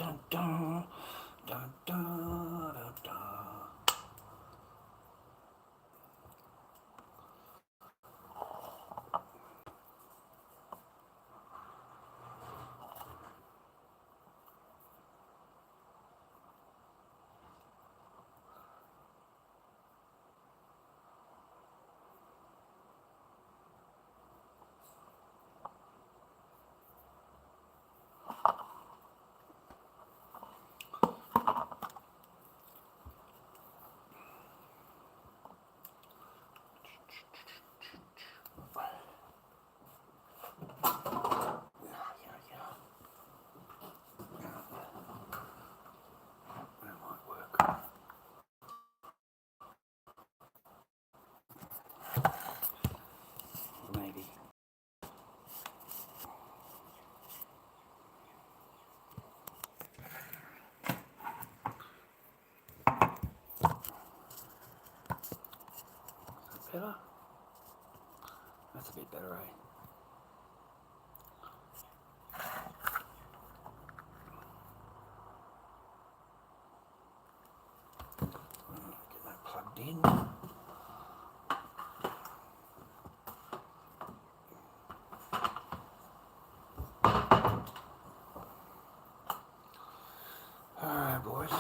dun, dun, dun, dun, dun, dun. Maybe. Better? That's a bit better, eh? Get that plugged in. Alright, boys.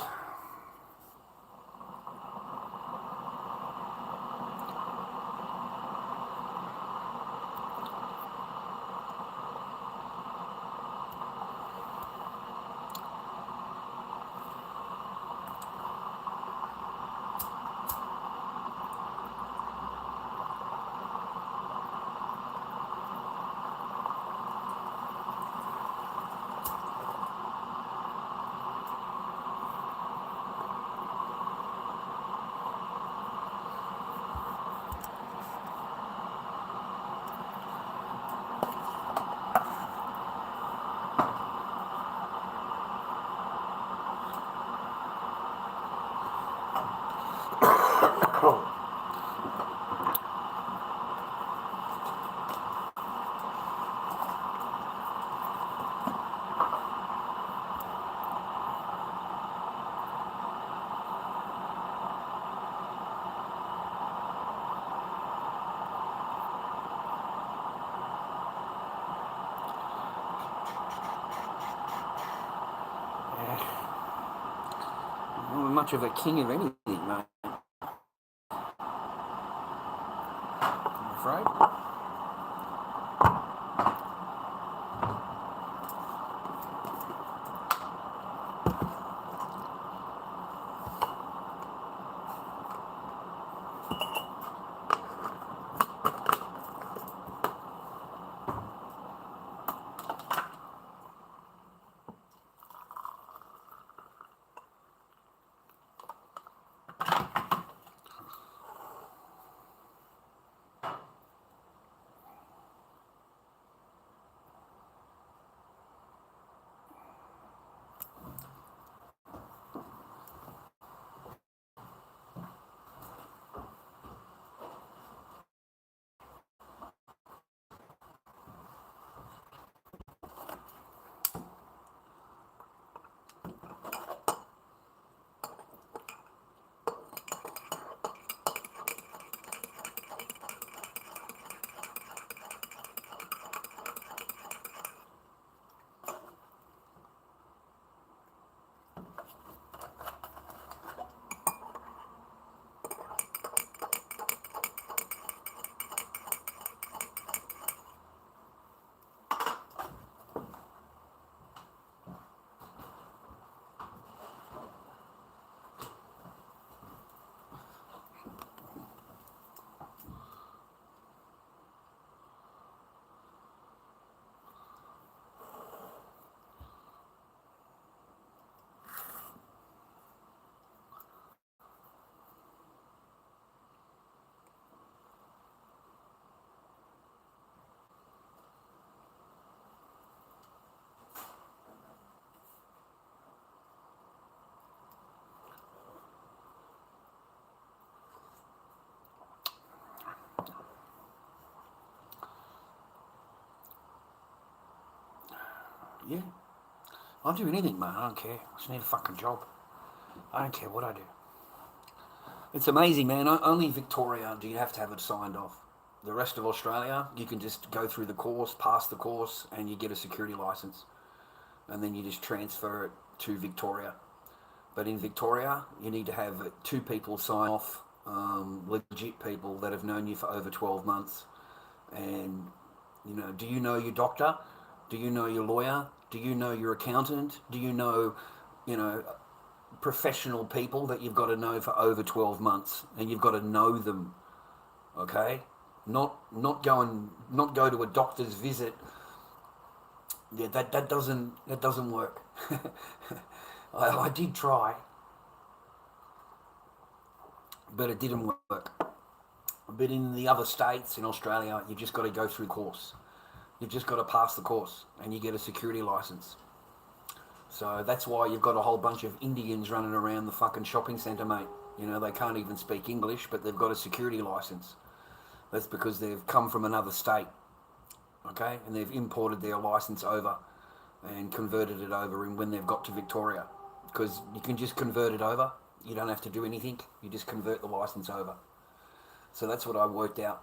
Not much of a king of anything, mate. I'm afraid. Yeah. I'll do anything, mate. I don't care. I just need a fucking job. I don't care what I do. It's amazing, man. Only Victoria do you have to have it signed off. The rest of Australia, you can just go through the course, pass the course, and you get a security license. And then you just transfer it to Victoria. But in Victoria, you need to have two people sign off, legit people that have known you for over 12 months. And, do you know your doctor? Do you know your lawyer? Do you know your accountant? Do you know, professional people that you've got to know for over 12 months? And you've got to know them, okay? Not go to a doctor's visit. Yeah, that doesn't work. I did try, but it didn't work. But in the other states in Australia, you've just got to go through the course. You've just got to pass the course, and you get a security license. So that's why you've got a whole bunch of Indians running around the fucking shopping centre, mate. They can't even speak English, but they've got a security license. That's because they've come from another state, okay? And they've imported their license over and converted it over when they've got to Victoria. Because you can just convert it over. You don't have to do anything. You just convert the license over. So that's what I worked out.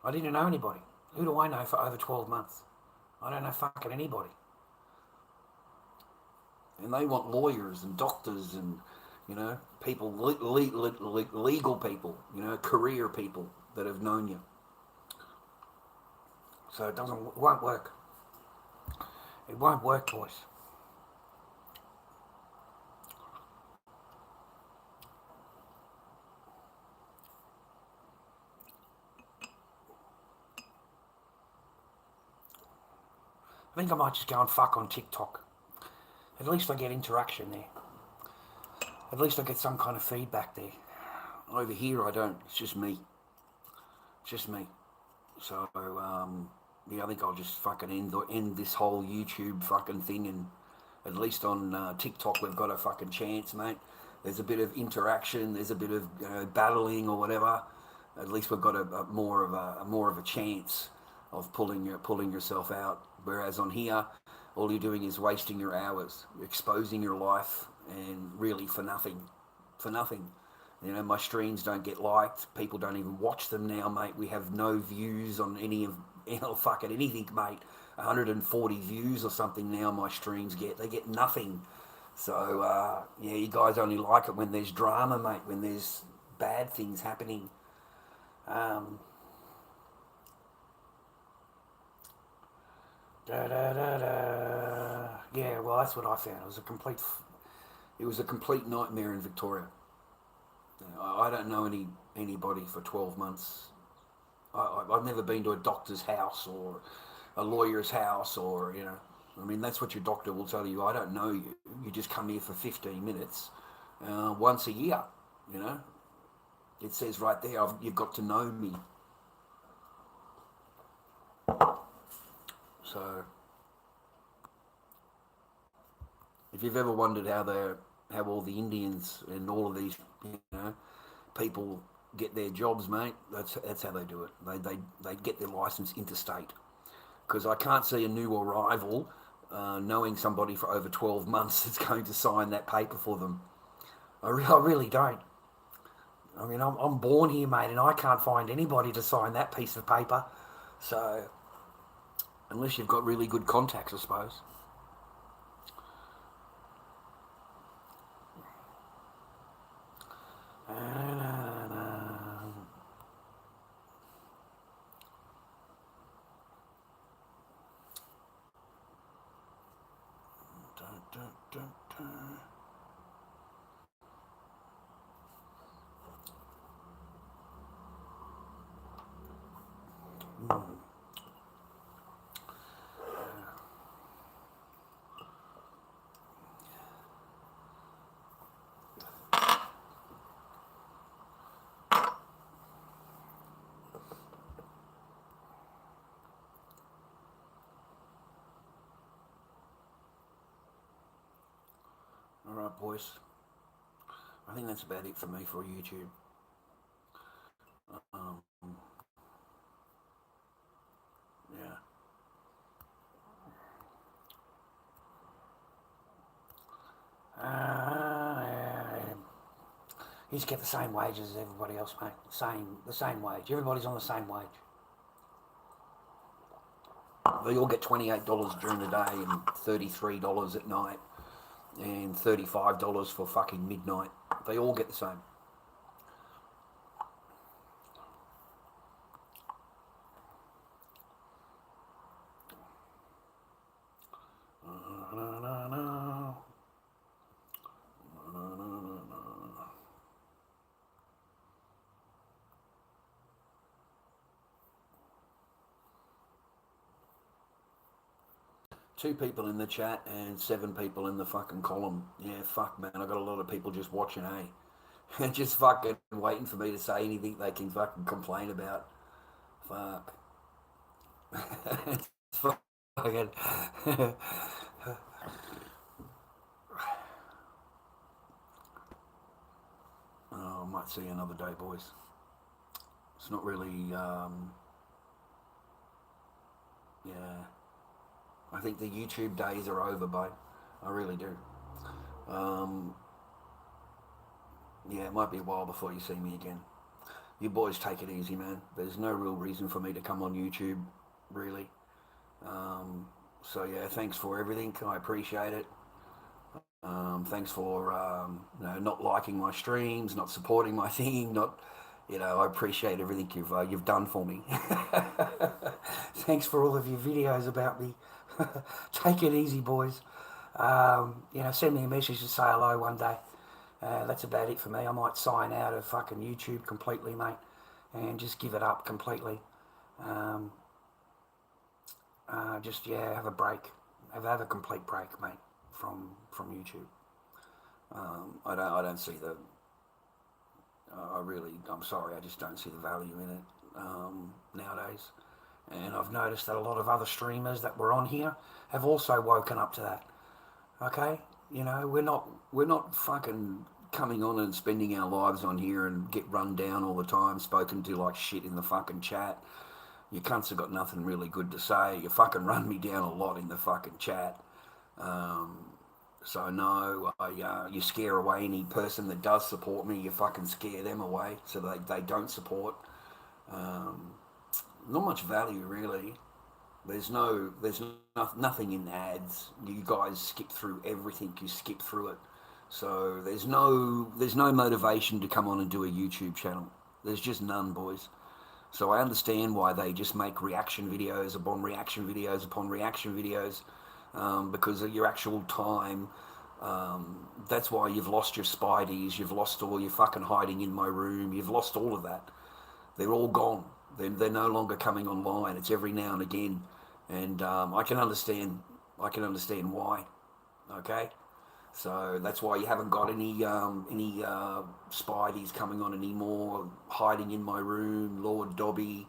I didn't know anybody. Who do I know for over 12 months? I don't know fucking anybody. And they want lawyers and doctors and, people, legal people, career people that have known you. So it won't work. It won't work, boys. I think I might just go and fuck on TikTok. At least I get interaction there. At least I get some kind of feedback there. Over here, I don't. It's just me. It's just me. So, I think I'll just fucking end this whole YouTube fucking thing, and at least on TikTok we've got a fucking chance, mate. There's a bit of interaction. There's a bit of battling or whatever. At least we've got a more of a chance of pulling yourself out. Whereas on here, all you're doing is wasting your hours, exposing your life, and really for nothing. For nothing. My streams don't get liked. People don't even watch them now, mate. We have no views on any of fucking anything, mate. 140 views or something now my streams get. They get nothing. So, you guys only like it when there's drama, mate, when there's bad things happening. Yeah, well, that's what I found. It was a complete nightmare in Victoria. I don't know anybody for 12 months. I've never been to a doctor's house or a lawyer's house or, that's what your doctor will tell you. I don't know you. You just come here for 15 minutes once a year, It says right there, you've got to know me. So, if you've ever wondered how all the Indians and all of these, people get their jobs, mate, that's how they do it. They get their license interstate. Because I can't see a new arrival knowing somebody for over 12 months that's going to sign that paper for them. I really don't. I'm born here, mate, and I can't find anybody to sign that piece of paper. So, unless you've got really good contacts, I suppose. All right, boys. I think that's about it for me for YouTube. You just get the same wages as everybody else, mate. The same wage. Everybody's on the same wage. They all get $28 during the day and $33 at night and $35 for fucking midnight. They all get the same. Two people in the chat and 7 people in the fucking column. Yeah, fuck, man. I got a lot of people just watching, eh? Just fucking waiting for me to say anything they can fucking complain about. Fuck. Fucking. Oh, I might see you another day, boys. It's not really, yeah. I think the YouTube days are over, babe. I really do. Yeah, it might be a while before you see me again. You boys take it easy, man. There's no real reason for me to come on YouTube, really. So yeah, thanks for everything. I appreciate it. Thanks for not liking my streams, not supporting my thing, not. I appreciate everything you've done for me. Thanks for all of your videos about me. Take it easy, boys. Send me a message to say hello one day. That's about it for me. I might sign out of fucking YouTube completely, mate, and just give it up completely. Have a break. Have a complete break, mate, from YouTube. I don't see the. I'm sorry, I just don't see the value in it nowadays. And I've noticed that a lot of other streamers that were on here have also woken up to that. Okay, we're not fucking coming on and spending our lives on here and get run down all the time, spoken to like shit in the fucking chat. You cunts have got nothing really good to say. You fucking run me down a lot in the fucking chat. So no, you scare away any person that does support me. You fucking scare them away so they don't support. Not much value really. There's nothing in ads. You guys skip through everything. You skip through it. So there's no motivation to come on and do a YouTube channel. There's just none, boys. So I understand why they just make reaction videos upon reaction videos upon reaction videos, because of your actual time. That's why you've lost your spideys. You've lost all your fucking hiding in my room. You've lost all of that. They're all gone. They're no longer coming online. It's every now and again, and I can understand why. Okay, so that's why you haven't got any spideys coming on anymore. Hiding in my room, Lord Dobby,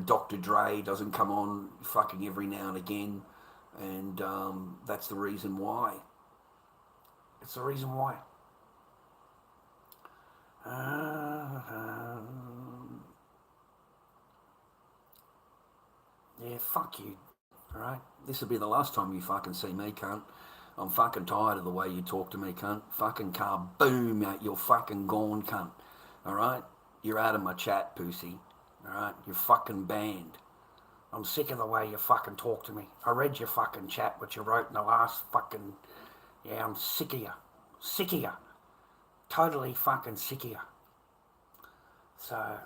Dr. Dre doesn't come on fucking every now and again, and that's the reason why. It's the reason why. Yeah, fuck you, alright? This will be the last time you fucking see me, cunt. I'm fucking tired of the way you talk to me, cunt. Fucking car, boom, mate, you're fucking gone, cunt. Alright? You're out of my chat, pussy. Alright? You're fucking banned. I'm sick of the way you fucking talk to me. I read your fucking chat, what you wrote in the last fucking... Yeah, I'm sick of you. Sick of you. Totally fucking sick of you. So...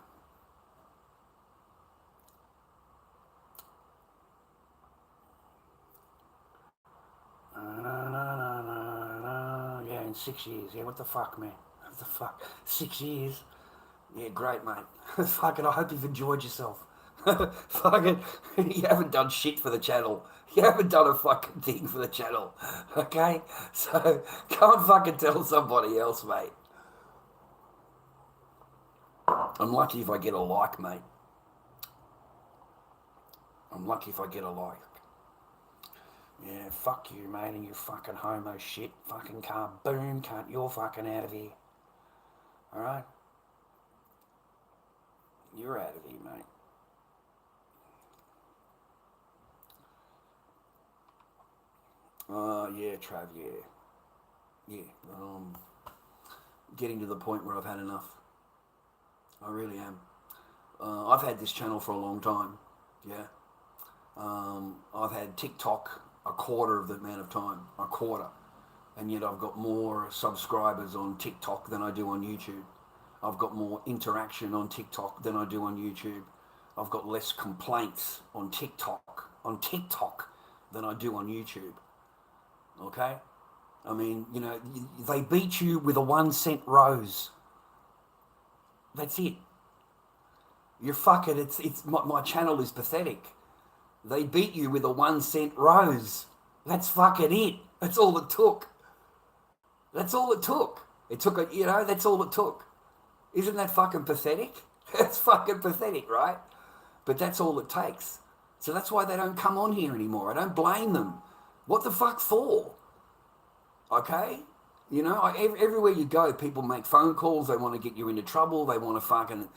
Yeah, in 6 years. Yeah, what the fuck, man? What the fuck? 6 years? Yeah, great, mate. Fucking, I hope you've enjoyed yourself. Fucking, you haven't done shit for the channel. You haven't done a fucking thing for the channel. Okay? So, go and fucking tell somebody else, mate. I'm lucky if I get a like, mate. I'm lucky if I get a like. Yeah, fuck you, mate, and you fucking homo shit. Fucking car, boom, cunt, you're fucking out of here. Alright? You're out of here, mate. Yeah, Trav, yeah. Yeah, getting to the point where I've had enough. I really am. I've had this channel for a long time. Yeah. I've had TikTok a quarter of the amount of time. A quarter. And yet I've got more subscribers on TikTok than I do on YouTube. I've got more interaction on TikTok than I do on YouTube. I've got less complaints on TikTok than I do on YouTube. Okay? I mean, you know, they beat you with a 1 cent rose. That's it. You're fucking, it's my channel is pathetic. They beat you with a 1 cent rose. That's fucking it. That's all it took. That's all it took. It took a, you know, that's all it took. Isn't that fucking pathetic? That's fucking pathetic, right? But that's all it takes. So that's why they don't come on here anymore. I don't blame them. What the fuck for? Okay? You know, everywhere you go, people make phone calls. They want to get you into trouble. They want to fucking,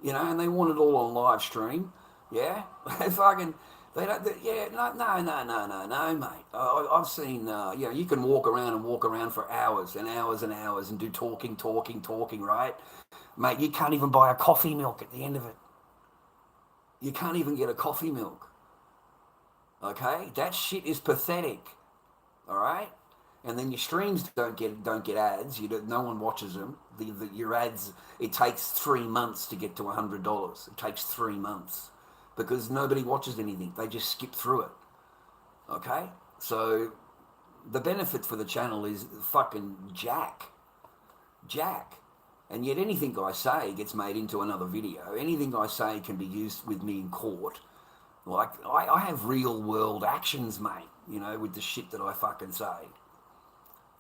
you know, and they want it all on live stream. Yeah? They fucking, they don't, yeah, no, mate. I've seen, you know, you can walk around for hours and hours and hours and do talking, right? Mate, you can't even buy a coffee milk at the end of it. You can't even get a coffee milk. Okay? That shit is pathetic. All right? And then your streams don't get ads. No one watches them. Your ads, it takes 3 months to get to $100. It takes 3 months because nobody watches anything. They just skip through it. Okay? So the benefit for the channel is fucking jack. And yet anything I say gets made into another video. Anything I say can be used with me in court. Like, I have real world actions, mate, you know, with the shit that I fucking say.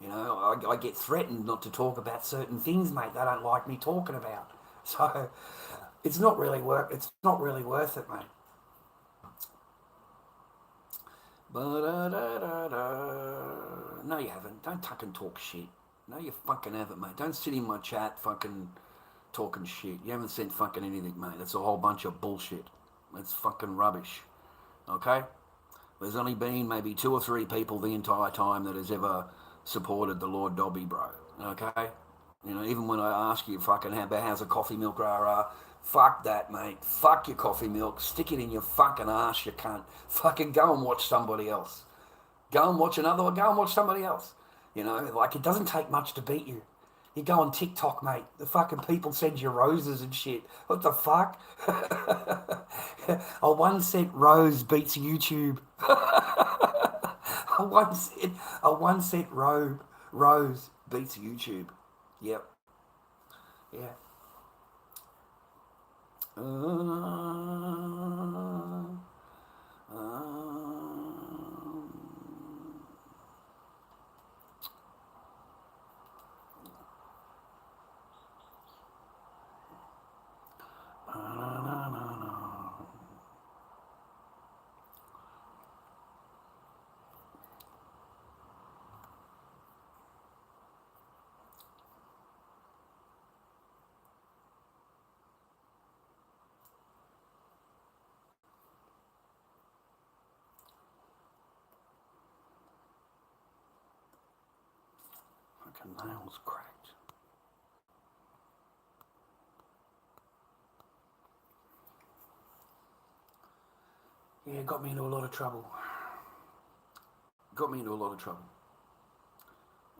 You know, I get threatened not to talk about certain things, mate, they don't like me talking about. So it's not really worth it, mate. No, you haven't. Don't fucking talk shit. No, you fucking haven't, mate. Don't sit in my chat fucking talking shit. You haven't said fucking anything, mate. That's a whole bunch of bullshit. It's fucking rubbish. Okay? There's only been maybe 2 or 3 people the entire time that has ever supported the lorddobby, bro. Okay? You know, even when I ask you fucking how's a coffee milk, rah, fuck that, mate. Fuck your coffee milk. Stick it in your fucking ass, you cunt. Fucking go and watch somebody else. Go and watch somebody else. You know, like, it doesn't take much to beat you. You go on TikTok, mate. The fucking people send you roses and shit. What the fuck? A 1 cent rose beats YouTube. a 1 cent rose beats YouTube. Yep. Yeah. Fucking nails cracked. Yeah, it got me into a lot of trouble.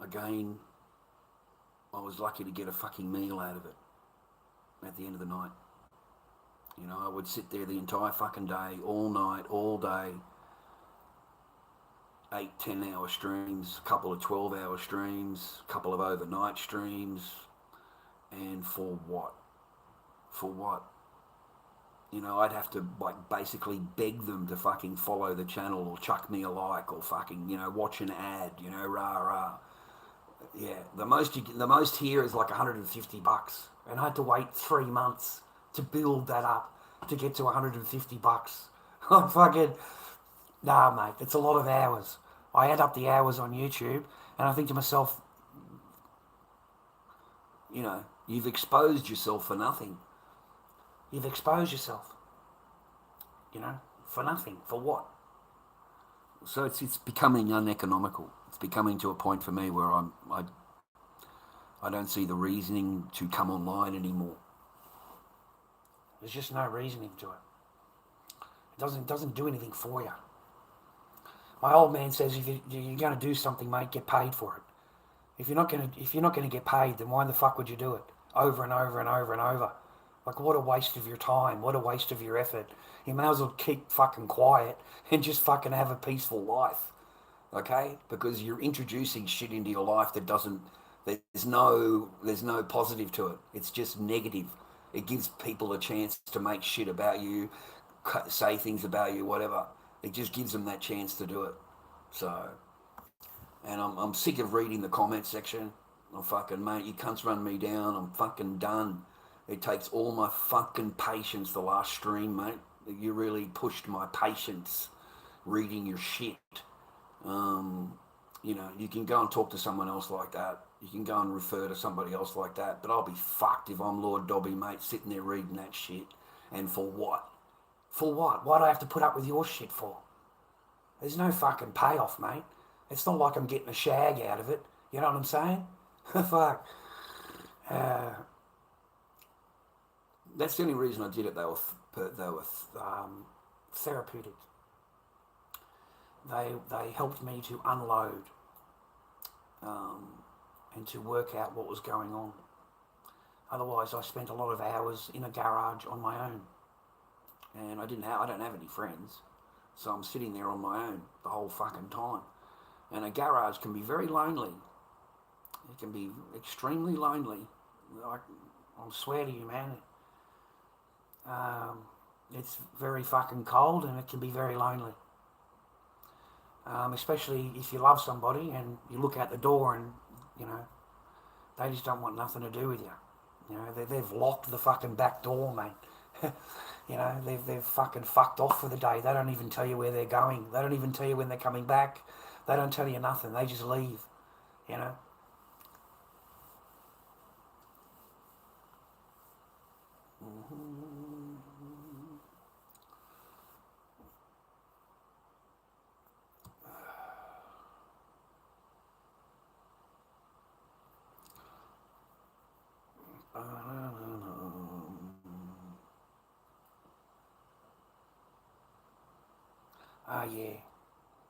Again, I was lucky to get a fucking meal out of it at the end of the night. You know, I would sit there the entire fucking day, all night, all day, 8, 10-hour streams, a couple of 12-hour streams, a couple of overnight streams, and for what? You know, I'd have to, like, basically beg them to fucking follow the channel or chuck me a like or fucking, you know, watch an ad, you know, rah. Yeah, the most here is like $150, and I had to wait 3 months to build that up to get to $150. I'm fucking, nah, mate, it's a lot of hours. I add up the hours on YouTube, and I think to myself, you know, you've exposed yourself for nothing. You've exposed yourself, you know, for nothing. For what? So it's becoming uneconomical. It's becoming to a point for me where I don't see the reasoning to come online anymore. There's just no reasoning to it. It doesn't do anything for you. My old man says if you're going to do something, mate, get paid for it. If you're not going to get paid, then why the fuck would you do it over and over and over and over? Like, what a waste of your time. What a waste of your effort. You may as well keep fucking quiet and just fucking have a peaceful life, okay? Because you're introducing shit into your life that doesn't. There's no positive to it. It's just negative. It gives people a chance to make shit about you, say things about you, whatever. It just gives them that chance to do it. So, and I'm sick of reading the comment section. I'm fucking, mate, you cunts run me down. I'm fucking done. It takes all my fucking patience the last stream, mate. You really pushed my patience reading your shit. You know, you can go and talk to someone else like that. You can go and refer to somebody else like that. But I'll be fucked if I'm Lord Dobby, mate, sitting there reading that shit. And for what? For what? Why do I have to put up with your shit for? There's no fucking payoff, mate. It's not like I'm getting a shag out of it. You know what I'm saying? Fuck. That's the only reason I did it. They were therapeutic. They helped me to unload and to work out what was going on. Otherwise, I spent a lot of hours in a garage on my own. And I don't have any friends, so I'm sitting there on my own the whole fucking time. And a garage can be very lonely. It can be extremely lonely. I'll swear to you, man. It's very fucking cold and it can be very lonely. Especially if you love somebody and you look out the door and, you know, they just don't want nothing to do with you. You know, they've locked the fucking back door, mate. You know, they've fucking fucked off for the day. They don't even tell you where they're going. They don't even tell you when they're coming back. They don't tell you nothing. They just leave, you know.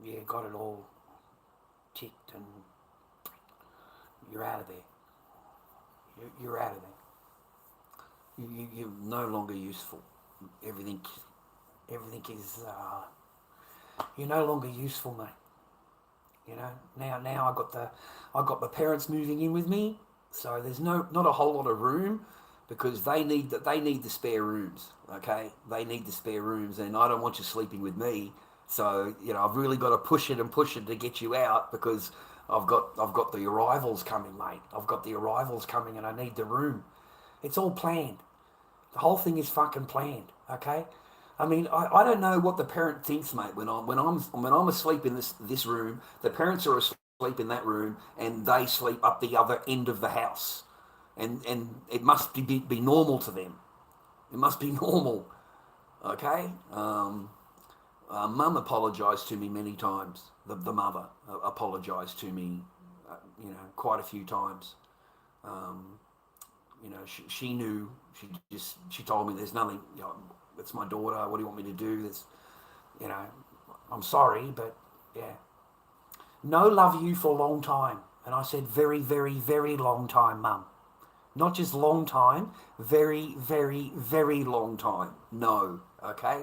Yeah, got it all ticked and you're out of there. You're out of there. You're no longer useful. Everything is, you're no longer useful, mate. You know, now I got my parents moving in with me, so there's not a whole lot of room because they need the spare rooms. Okay, they need the spare rooms, and I don't want you sleeping with me. So, you know, I've really got to push it to get you out because I've got the arrivals coming, mate. I've got the arrivals coming and I need the room. It's all planned. The whole thing is fucking planned, okay? I mean, I don't know what the parent thinks, mate, when I'm asleep in this room, the parents are asleep in that room and they sleep up the other end of the house. And it must be normal to them. It must be normal, okay? Mum apologised to me many times. The mother apologised to me, you know, quite a few times. You know, she knew. She told me there's nothing. You know, it's my daughter. What do you want me to do? There's, you know, I'm sorry, but yeah. No love you for a long time, and I said very, very, very long time, Mum. Not just long time, very, very, very long time. No, okay.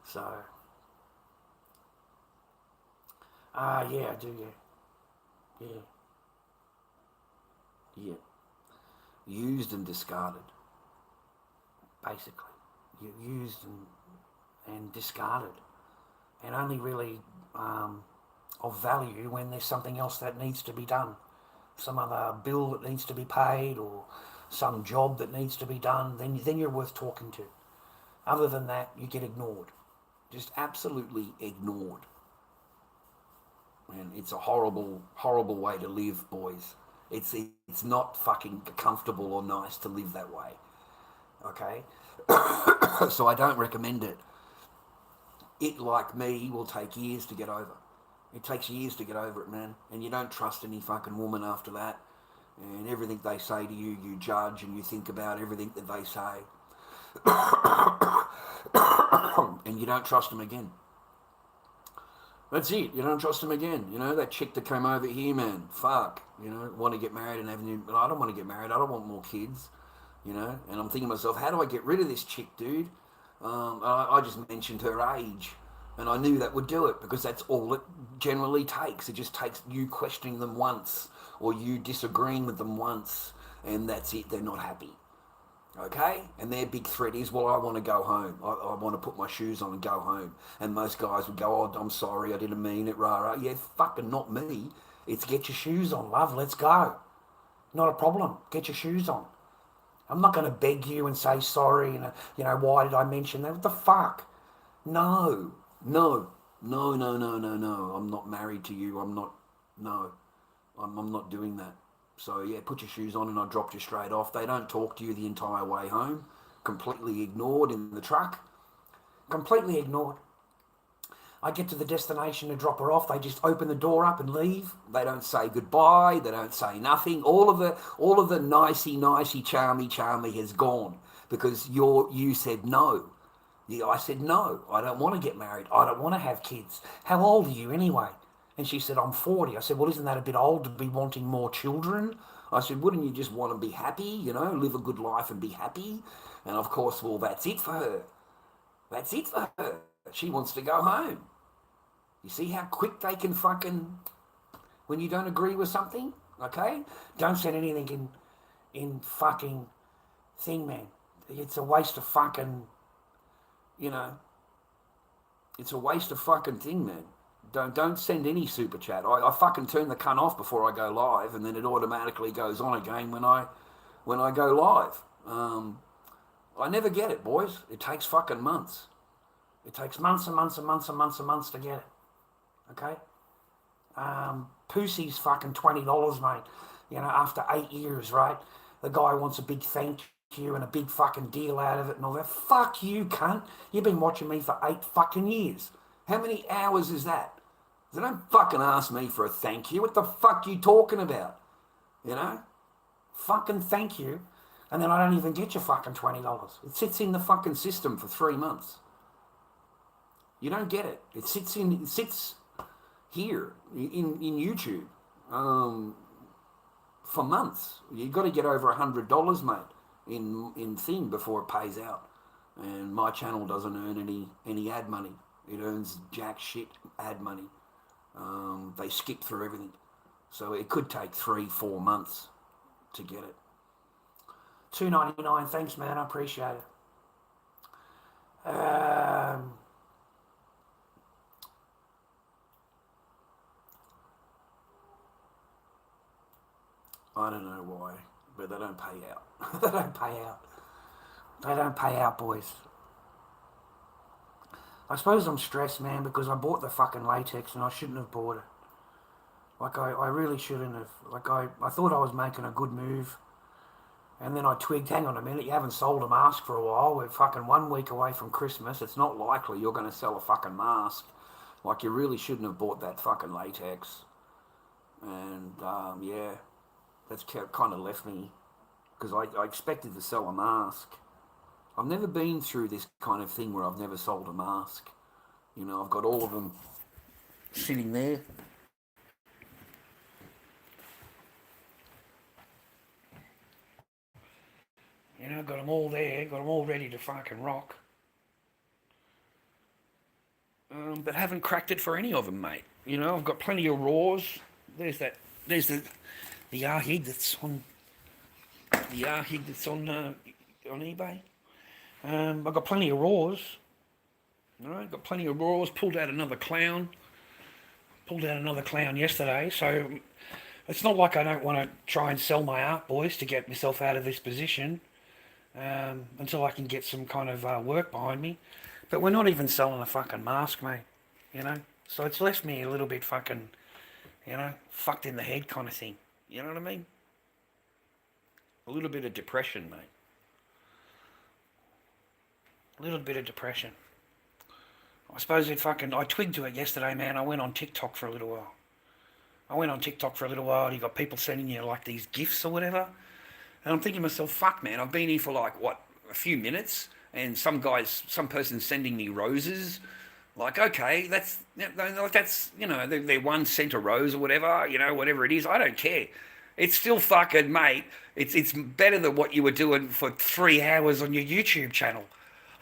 So. Yeah, I do, yeah. Yeah. Used and discarded, basically. Used and discarded. And only really of value when there's something else that needs to be done. Some other bill that needs to be paid or some job that needs to be done, then you're worth talking to. Other than that, you get ignored. Just absolutely ignored. And it's a horrible, horrible way to live, boys. It's not fucking comfortable or nice to live that way. Okay? So I don't recommend it. It, like me, will take years to get over. It takes years to get over it, man. And you don't trust any fucking woman after that. And everything they say to you, you judge and you think about everything that they say. And you don't trust them again. That's it. You don't trust them again. You know, that chick that came over here, man, fuck. You know, want to get married and have new... But I don't want to get married. I don't want more kids. You know, and I'm thinking to myself, how do I get rid of this chick, dude? I just mentioned her age. And I knew that would do it because that's all it generally takes. It just takes you questioning them once or you disagreeing with them once, and that's it. They're not happy. Okay? And their big threat is, well, I want to go home. I want to put my shoes on and go home. And most guys would go, oh, I'm sorry, I didn't mean it, rah, rah. Yeah, fucking not me. It's get your shoes on, love, let's go. Not a problem. Get your shoes on. I'm not going to beg you and say sorry and, why did I mention that? What the fuck? No. I'm not married to you. I'm not doing that. So, yeah, put your shoes on, and I dropped you straight off. They don't talk to you the entire way home. Completely ignored in the truck. Completely ignored. I get to the destination to drop her off. They just open the door up and leave. They don't say goodbye. They don't say nothing. All of the nicey, charmy has gone because you said no. Yeah, I said no. I don't want to get married. I don't want to have kids. How old are you anyway? And she said, I'm 40. I said, well, isn't that a bit old to be wanting more children? I said, wouldn't you just want to be happy, live a good life and be happy? And of course, well, that's it for her. That's it for her. She wants to go home. You see how quick they can fucking, when you don't agree with something, okay? Don't send anything in fucking thing, man. It's a waste of fucking, it's a waste of fucking thing, man. Don't send any super chat. I fucking turn the cunt off before I go live, and then it automatically goes on again when I go live. I never get it, boys. It takes fucking months. It takes months and months and months and months and months to get it. Okay? Pussy's fucking $20, mate. After 8 years, right? The guy wants a big thank you and a big fucking deal out of it and all that. Fuck you, cunt. You've been watching me for 8 fucking years. How many hours is that? They don't fucking ask me for a thank you. What the fuck you talking about? Fucking thank you. And then I don't even get your fucking $20. It sits in the fucking system for 3 months. You don't get it. It sits here in YouTube for months. You've got to get over $100, mate, in thing before it pays out. And my channel doesn't earn any ad money. It earns jack shit ad money. They skip through everything. So it could take 3-4 months to get it. $2.99, thanks, man. I appreciate it. I don't know why, but they don't pay out. They don't pay out. They don't pay out, boys. I suppose I'm stressed, man, because I bought the fucking latex and I shouldn't have bought it. Like, I really shouldn't have. Like, I thought I was making a good move. And then I twigged, hang on a minute, you haven't sold a mask for a while. We're fucking 1 week away from Christmas. It's not likely you're going to sell a fucking mask. Like, you really shouldn't have bought that fucking latex. And, yeah, that's kind of left me. Because I expected to sell a mask. I've never been through this kind of thing where I've never sold a mask. I've got all of them sitting there. Got them all there, got them all ready to fucking rock. But haven't cracked it for any of them, mate. I've got plenty of raws. There's the Yahig that's on eBay. I've got plenty of raws. All right, got plenty of raws. Pulled out another clown yesterday. So it's not like I don't want to try and sell my art, boys, to get myself out of this position until I can get some kind of work behind me. But we're not even selling a fucking mask, mate. So it's left me a little bit fucking, fucked in the head kind of thing. You know what I mean? A little bit of depression, mate. A little bit of depression. I suppose I twigged to it yesterday, man. I went on TikTok for a little while. I went on TikTok for a little while. You got people sending you like these gifts or whatever, and I'm thinking to myself, "Fuck, man! I've been here for like what, a few minutes, and some person's sending me roses. Like, okay, that's they're 1 cent a rose or whatever, whatever it is. I don't care. It's still fucking, mate. It's better than what you were doing for 3 hours on your YouTube channel.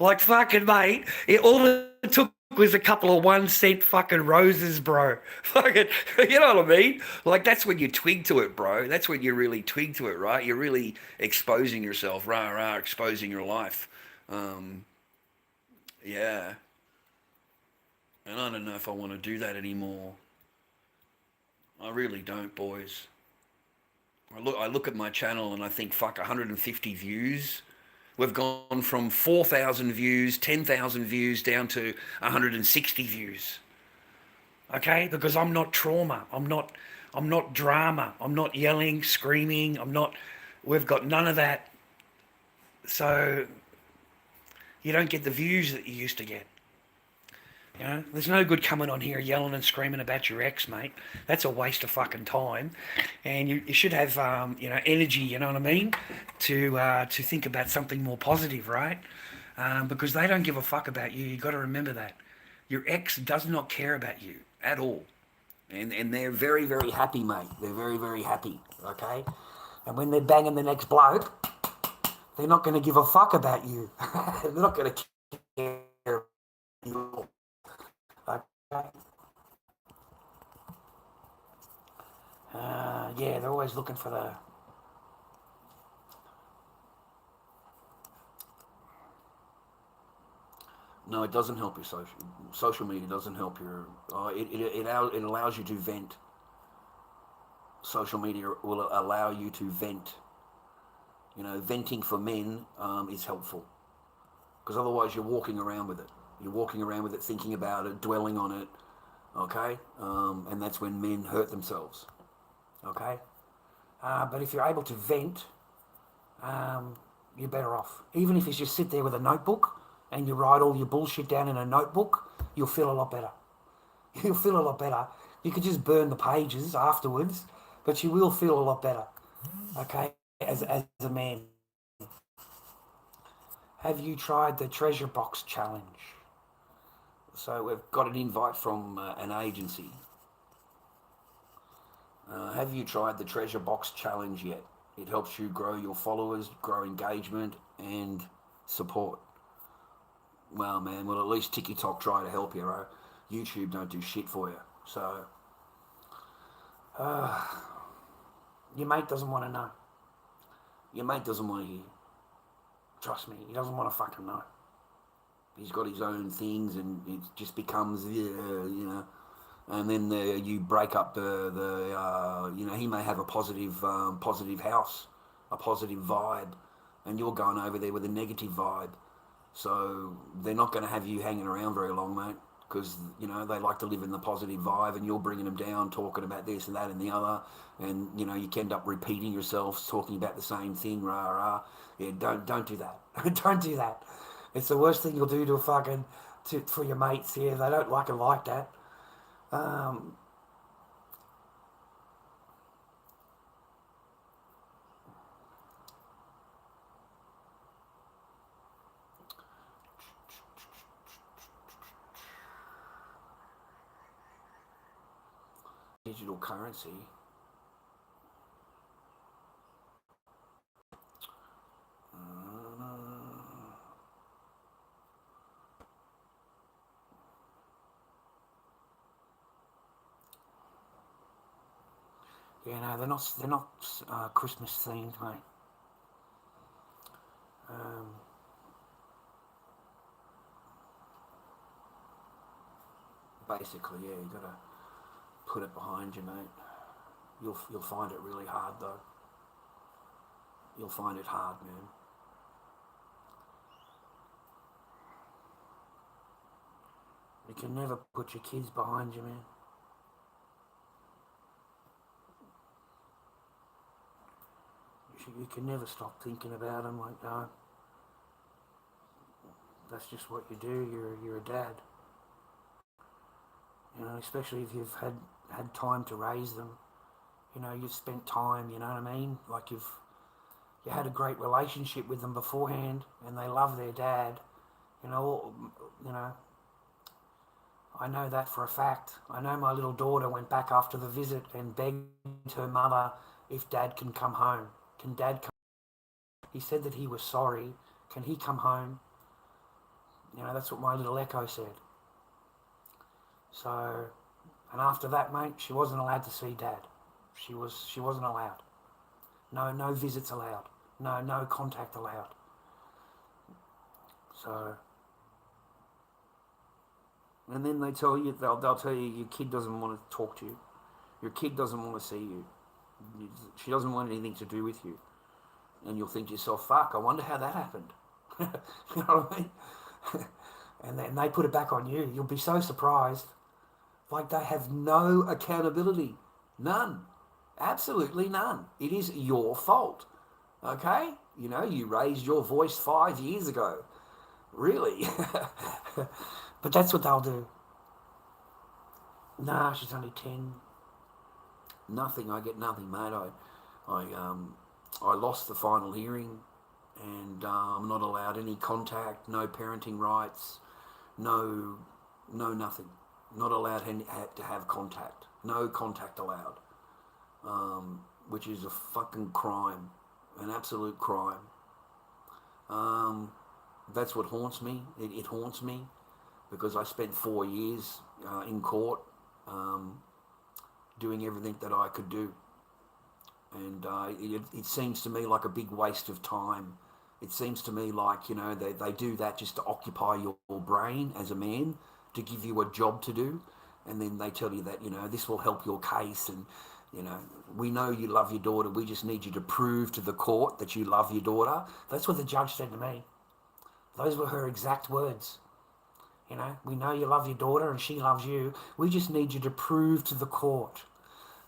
Like, fucking, mate. All it took was a couple of 1 cent fucking roses, bro. Fucking, you know what I mean? Like, that's when you twig to it, bro. That's when you really twig to it, right? You're really exposing yourself, exposing your life. Um, yeah. And I don't know if I want to do that anymore. I really don't, boys. I look at my channel and I think, fuck, 150 views. We've gone from 4,000 views, 10,000 views down to 160 views. Okay? Because I'm not trauma. I'm not drama. I'm not yelling, screaming. We've got none of that. So you don't get the views that you used to get. There's no good coming on here yelling and screaming about your ex, mate. That's a waste of fucking time. And you should have, energy, you know what I mean, to think about something more positive, right? Because they don't give a fuck about you. You got to remember that. Your ex does not care about you at all. And they're very, very happy, mate. They're very, very happy, okay? And when they're banging the next bloke, they're not going to give a fuck about you. They're not going to care about you. Yeah, they're always looking for the... No, it doesn't help your social media. Doesn't help your... it allows you to vent. Social media will allow you to vent. Venting for men is helpful. Because otherwise you're walking around with it. You're walking around with it, thinking about it, dwelling on it, okay? And that's when men hurt themselves, okay? But if you're able to vent, you're better off. Even if you just sit there with a notebook and you write all your bullshit down in a notebook, you'll feel a lot better. You'll feel a lot better. You could just burn the pages afterwards, but you will feel a lot better, okay, as a man. Have you tried the treasure box challenge? So we've got an invite from an agency. Have you tried the treasure box challenge yet? It helps you grow your followers, grow engagement and support. Well, man, at least TikTok try to help you, right? YouTube don't do shit for you. So, your mate doesn't want to know. Your mate doesn't want to hear. Trust me, he doesn't want to fucking know. He's got his own things, and it just becomes, and then you break up he may have a positive house, a positive vibe, and you're going over there with a negative vibe. So they're not going to have you hanging around very long, mate, because, they like to live in the positive vibe, and you're bringing them down, talking about this and that and the other, and, you can end up repeating yourselves, talking about the same thing, rah, rah. Yeah, don't do that. Don't do that. It's the worst thing you'll do for your mates. Yeah, they don't like it like that. Digital currency. Yeah, no, they're not Christmas themed, mate. Basically, yeah, you gotta put it behind you, mate. You'll find it really hard though. You'll find it hard, man. You can never put your kids behind you, man. You can never stop thinking about them. Like, no, that's just what you do. You're a dad. You know, especially if you've had time to raise them. You know, you've spent time. You know what I mean? Like you had a great relationship with them beforehand, and they love their dad. You know, you know. I know that for a fact. I know my little daughter went back after the visit and begged her mother if Dad can come home. Can Dad come? He said that he was sorry. Can he come home? You know, that's what my little Echo said. So, and after that, mate, she wasn't allowed to see Dad. She wasn't allowed. No visits allowed. No contact allowed. So, and then they'll tell you your kid doesn't want to talk to you. Your kid doesn't want to see you. She doesn't want anything to do with you. And you'll think to yourself, fuck, I wonder how that happened. You know what I mean? And then they put it back on you. You'll be so surprised. Like they have no accountability. None. Absolutely none. It is your fault. Okay? You know, you raised your voice 5 years ago. Really? But that's what they'll do. Nah, she's only 10. Nothing. I get nothing, mate. I lost the final hearing, and I'm not allowed any contact, no parenting rights, no nothing. Not allowed to have contact. No contact allowed. Which is a fucking crime, an absolute crime. That's what haunts me. It haunts me because I spent 4 years in court doing everything that I could do. And it seems to me like a big waste of time. It seems to me like, you know, they do that just to occupy your brain as a man, to give you a job to do. And then they tell you that, you know, this will help your case. And, you know, we know you love your daughter. We just need you to prove to the court that you love your daughter. That's what the judge said to me. Those were her exact words. You know, we know you love your daughter and she loves you. We just need you to prove to the court.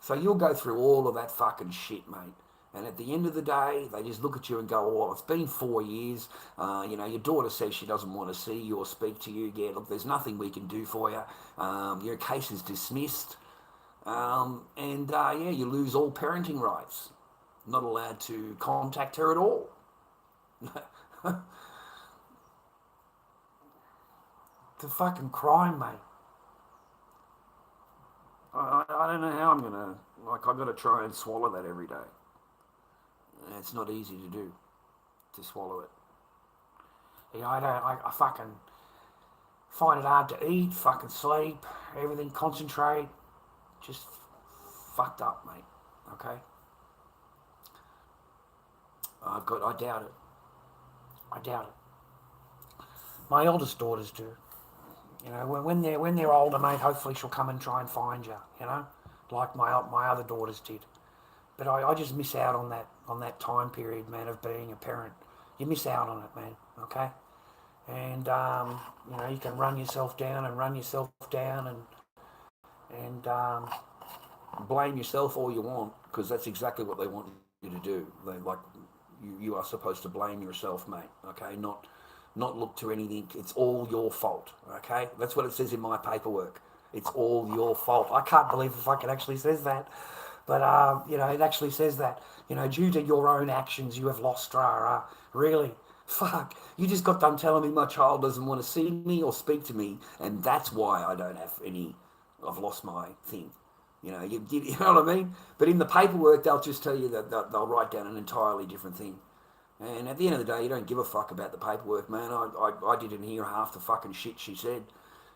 So you'll go through all of that fucking shit, mate. And at the end of the day, they just look at you and go, oh, well, it's been 4 years. You know, your daughter says she doesn't want to see you or speak to you. Yeah, look, there's nothing we can do for you. Your case is dismissed. Yeah, you lose all parenting rights. Not allowed to contact her at all. It's a fucking crime, mate. I don't know how I'm going to, like, I've got to try and swallow that every day. And it's not easy to do, to swallow it. Yeah, I fucking find it hard to eat, fucking sleep, everything, concentrate. Just fucked up, mate. Okay? I doubt it. I doubt it. My eldest daughters do. You know, when they're older, mate, hopefully she'll come and try and find you, you know, like my other daughters did. But I just miss out on that time period, man, of being a parent. You miss out on it, man, okay? And, you know, you can run yourself down and blame yourself all you want, because that's exactly what they want you to do. You are supposed to blame yourself, mate, okay? Not look to anything. It's all your fault, okay? That's what it says in my paperwork. It's all your fault. I can't believe it fucking actually says that. But, you know, it actually says that, you know, due to your own actions, you have lost Rara. Really? Fuck. You just got done telling me my child doesn't want to see me or speak to me, and that's why I don't have any, I've lost my thing. You know, you know what I mean? But in the paperwork, they'll just tell you that they'll write down an entirely different thing. And at the end of the day, you don't give a fuck about the paperwork, man. I didn't hear half the fucking shit she said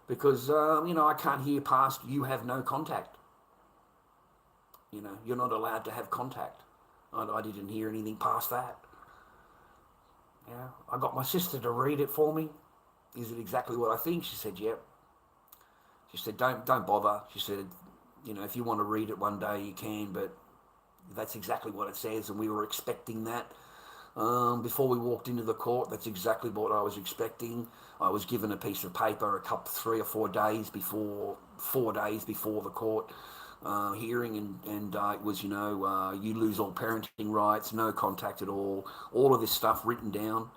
because, you know, I can't hear past you have no contact. You know, you're not allowed to have contact. I didn't hear anything past that. Yeah, I got my sister to read it for me. Is it exactly what I think? She said, yep. She said, don't bother. She said, you know, if you want to read it one day, you can, but that's exactly what it says, and we were expecting that. Before we walked into the court, that's exactly what I was expecting. I was given a piece of paper 3 or 4 days before, 4 days before the court hearing, and it was, you know, you lose all parenting rights, no contact at all of this stuff written down.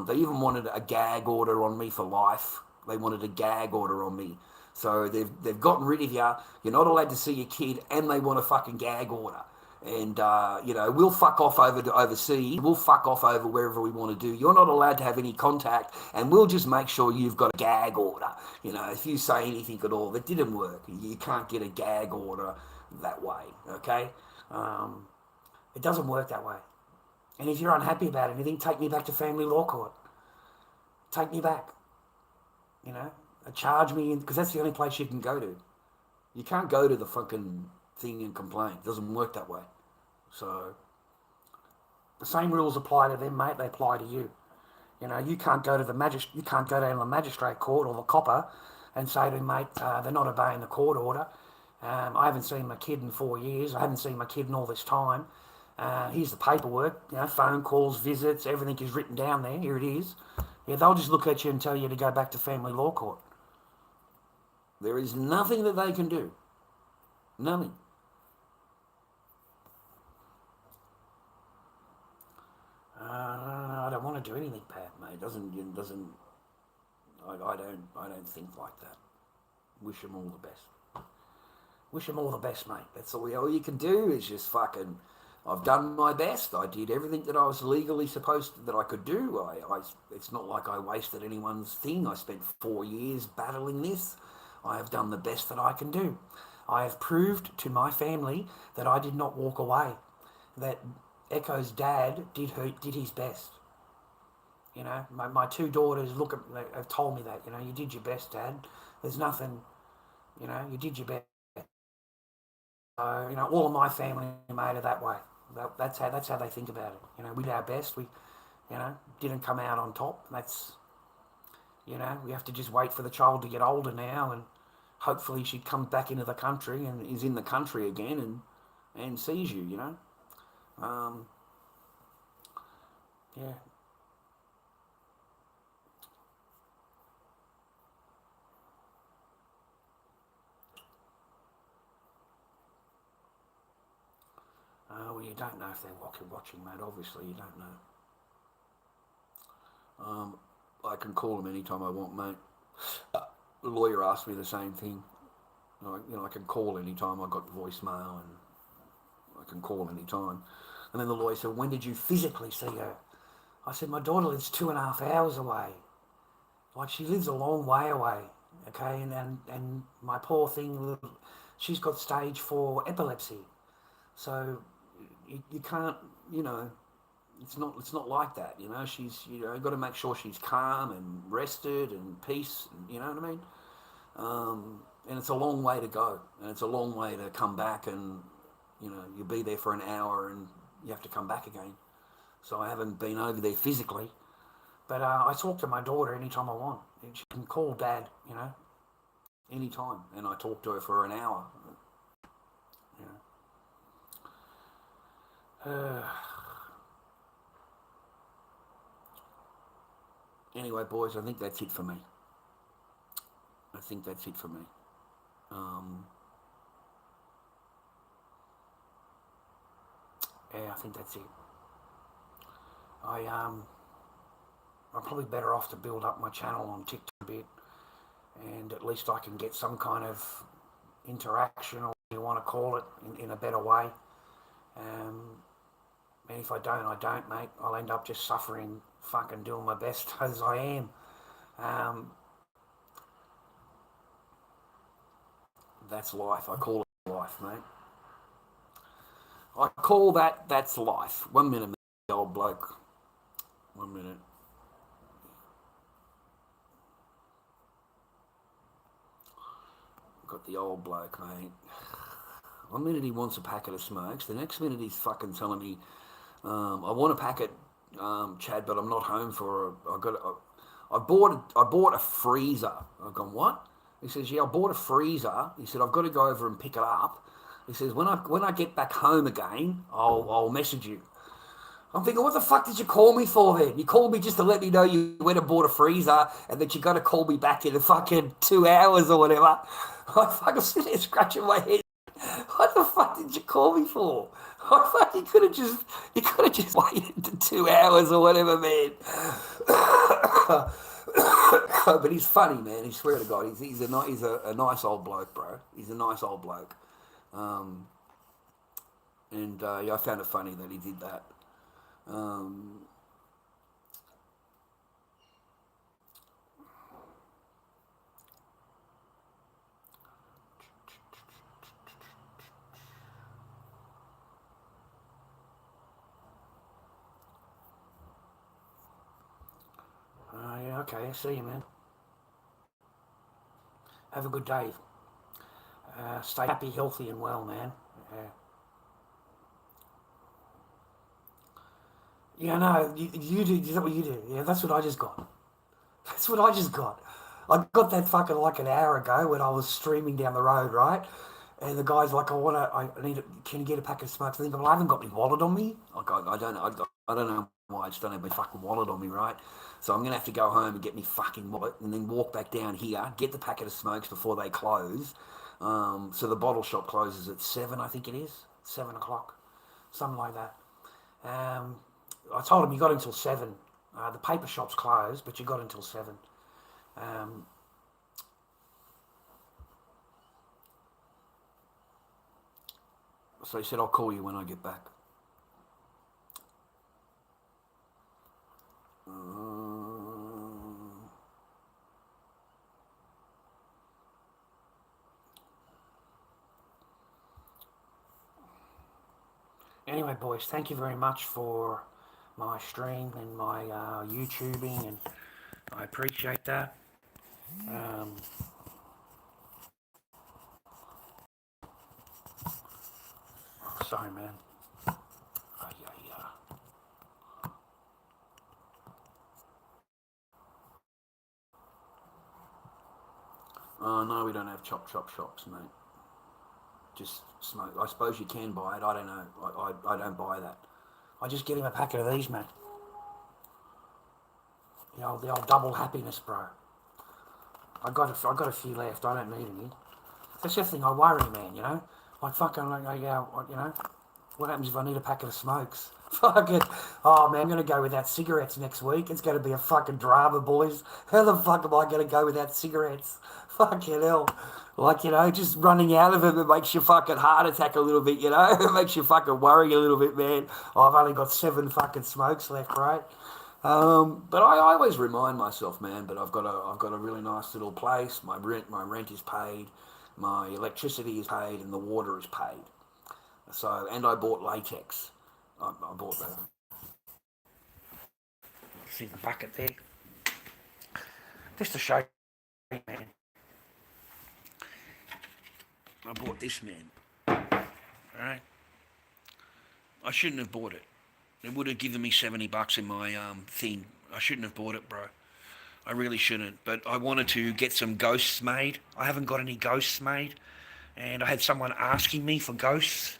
They even wanted a gag order on me for life. They wanted a gag order on me. So they've gotten rid of you. You're not allowed to see your kid, and they want a fucking gag order. And we'll fuck off over to overseas. We'll fuck off over wherever we want to do. You're not allowed to have any contact, and we'll just make sure you've got a gag order. If you say anything at all, that didn't work. You can't get a gag order that way. Okay, it doesn't work that way. And if you're unhappy about anything, take me back to family law court. Take me back. Charge me in, because that's the only place you can go to. You can't go to the fucking thing and complain. It doesn't work that way. So the same rules apply to them, mate. They apply to you. You can't go to you can't go down to the magistrate court or the copper and say to them, mate, they're not obeying the court order. I haven't seen my kid in 4 years. I haven't seen my kid in all this time. Here's the paperwork. Phone calls, visits, everything is written down there. Here it is. Yeah, they'll just look at you and tell you to go back to family law court. There is nothing that they can do. Nothing. I don't want to do anything, Pat, mate. I don't think like that. Wish them all the best. Wish them all the best, mate. That's all you can do is just fucking... I've done my best. I did everything that I was legally that I could do. It's not like I wasted anyone's thing. I spent 4 years battling this. I have done the best that I can do. I have proved to my family that I did not walk away, that Echo's dad did his best. My two daughters have told me that, you did your best, Dad. There's nothing, you did your best. So, all of my family made it that way. That's how they think about it. We did our best. We, didn't come out on top. That's, we have to just wait for the child to get older now, and hopefully she comes back into the country and is in the country again and sees you, yeah. Well, you don't know if they're watching, mate. Obviously, you don't know. I can call them anytime I want, mate. The lawyer asked me the same thing. I can call anytime. I got voicemail, and I can call anytime. And then the lawyer said, when did you physically see her? I said, my daughter lives 2.5 hours away. Like, she lives a long way away, okay? And my poor thing, she's got stage 4 epilepsy. So you can't, it's not like that, She's, got to make sure she's calm and rested and peace, you know what I mean? And it's a long way to go, and it's a long way to come back, and, you'll be there for an hour and you have to come back again. So I haven't been over there physically, but I talk to my daughter anytime I want. She can call Dad, anytime, and I talk to her for an hour. Anyway, boys, I think that's it for me. Yeah, I think that's it. I'm probably better off to build up my channel on TikTok a bit, and at least I can get some kind of interaction, or what you want to call it, in a better way. And if I don't, mate. I'll end up just suffering, fucking doing my best as I am. That's life. I call it life, mate. I call that's life. 1 minute, old bloke. 1 minute. Got the old bloke, mate. 1 minute he wants a packet of smokes. The next minute he's fucking telling me, I want a packet, Chad, but I'm not home for I bought a freezer. I've gone, what? He says, yeah, I bought a freezer. He said, I've got to go over and pick it up. He says, when I get back home again, I'll message you. I'm thinking, what the fuck did you call me for then? You called me just to let me know you went and bought a freezer, and that you got to call me back in fucking 2 hours or whatever. I fucking sit there scratching my head. What the fuck did you call me for? You could have just waited to 2 hours or whatever, man. But he's funny, man. He swear to God, he's a nice old bloke, bro. He's a nice old bloke. Um, and yeah, I found it funny that he did that. Um, yeah, okay. See you, man. Have a good day. Stay happy, healthy, and well, man. Yeah, no, you do. Is that what you do? Yeah, that's what I just got. That's what I just got. I got that fucking like an hour ago when I was streaming down the road, right? And the guy's like, I need it. Can you get a packet of smokes? I think, well, I haven't got my wallet on me. Like, I don't know why I just don't have my fucking wallet on me, right? So I'm gonna have to go home and get my fucking wallet and then walk back down here, get the packet of smokes before they close. So the bottle shop closes at 7, I think it is, 7 o'clock, something like that. Um, I told him you got until 7. The paper shop's closed, but you got until 7. Um, so he said, I'll call you when I get back. Um, anyway, boys, thank you very much for my stream and my YouTubing, and I appreciate that. Um, sorry, man. Yeah. No, we don't have chop shops, mate. Just smoke. I suppose you can buy it. I don't know. I don't buy that. I just get him a packet of these, mate. The old double happiness, bro. I got a few left. I don't need any. That's the thing. I worry, man. Like fucking like what happens if I need a packet of smokes? Fucking, oh man, I'm gonna go without cigarettes next week. It's gonna be a fucking drama, boys. How the fuck am I gonna go without cigarettes? Fucking hell. Like, just running out of them, it makes your fucking heart attack a little bit, It makes you fucking worry a little bit, man. Oh, I've only got 7 fucking smokes left, right? But I always remind myself, man, but I've got a really nice little place. My rent is paid, my electricity is paid, and the water is paid. So, and I bought latex. I bought that. See the bucket there? Just to show you, man. I bought this, man. Alright? I shouldn't have bought it. It would have given me $70 in my thing. I shouldn't have bought it, bro. I really shouldn't. But I wanted to get some ghosts made. I haven't got any ghosts made. And I had someone asking me for ghosts.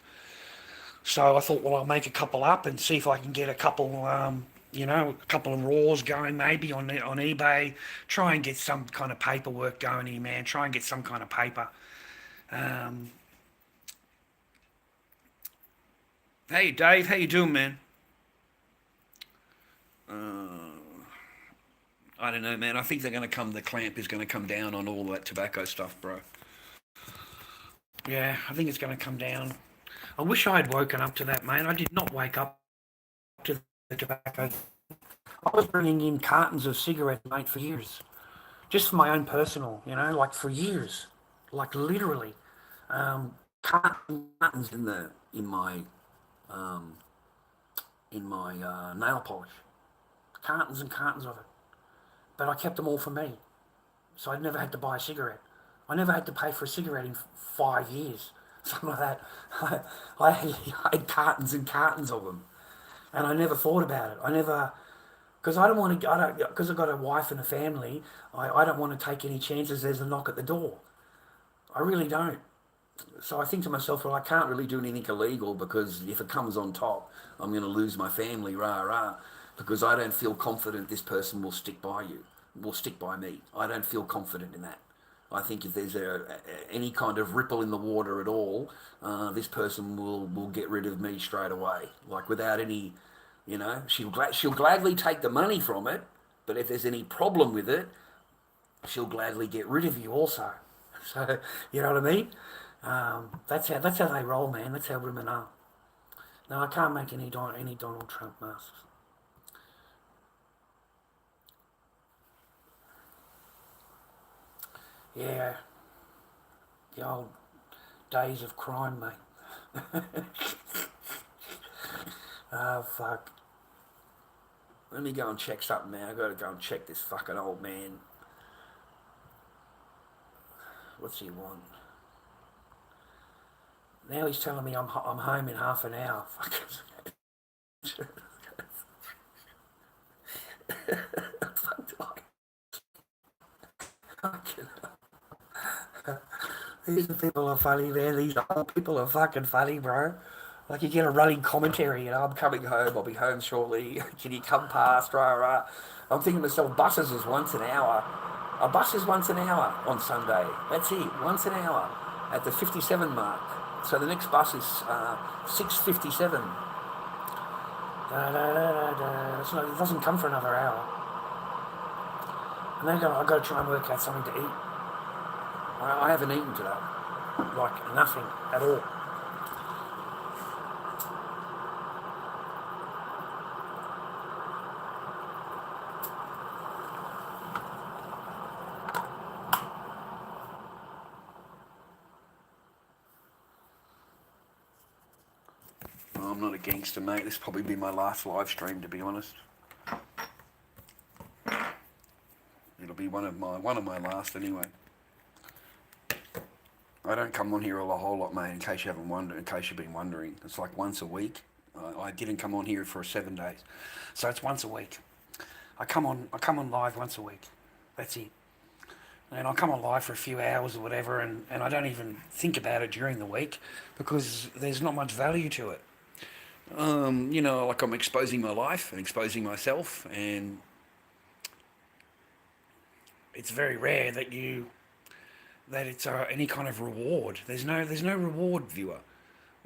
So I thought, well, I'll make a couple up and see if I can get a couple, a couple of raws going maybe on eBay. Try and get some kind of paperwork going here, man. Try and get some kind of paper. Um, hey, Dave, how you doing, man? I don't know, man. I think the clamp is going to come down on all that tobacco stuff, bro. Yeah, I think it's going to come down. I wish I had woken up to that, mate. I did not wake up to the tobacco. I was bringing in cartons of cigarettes, mate, for years. Just for my own personal, like for years. Like literally. Cartons um, in my nail polish. Cartons and cartons of it. But I kept them all for me. So I never had to buy a cigarette. I never had to pay for a cigarette in 5 years. Something like that. I had cartons and cartons of them. And I never thought about it. I never, because I don't want to, because I've got a wife and a family, I don't want to take any chances there's a knock at the door. I really don't. So I think to myself, well, I can't really do anything illegal because if it comes on top, I'm going to lose my family, rah, rah, because I don't feel confident this person will stick by me. I don't feel confident in that. I think if there's any kind of ripple in the water at all, this person will get rid of me straight away, like without any, she'll gladly take the money from it, But if there's any problem with it, she'll gladly get rid of you also. So, you know what I mean? That's how they roll, man. That's how women are. No, I can't make any Donald Trump masks. Yeah, the old days of crime, mate. Oh, fuck. Let me go and check something now. I've got to go and check this fucking old man. What's he want? Now he's telling me I'm home in half an hour. These people are funny, man. These old people are fucking funny, bro. Like, you get a running commentary, I'm coming home, I'll be home shortly. Can you come past? Rah, rah. I'm thinking to myself, buses is once an hour. A bus is once an hour on Sunday. That's it, once an hour at the 57 mark. So the next bus is 6:57. It doesn't come for another hour. And then I've got to try and work out something to eat. I haven't eaten today. Like, nothing at all. I'm not a gangster, mate. This will probably be my last live stream, to be honest. It'll be one of my last anyway. I don't come on here a whole lot, mate. In case you've been wondering, it's like once a week. I didn't come on here for 7 days, so it's once a week. I come on live once a week. That's it. And I'll come on live for a few hours or whatever, and I don't even think about it during the week because there's not much value to it. Like I'm exposing my life and exposing myself, and it's very rare that it's any kind of reward. There's no reward, viewer.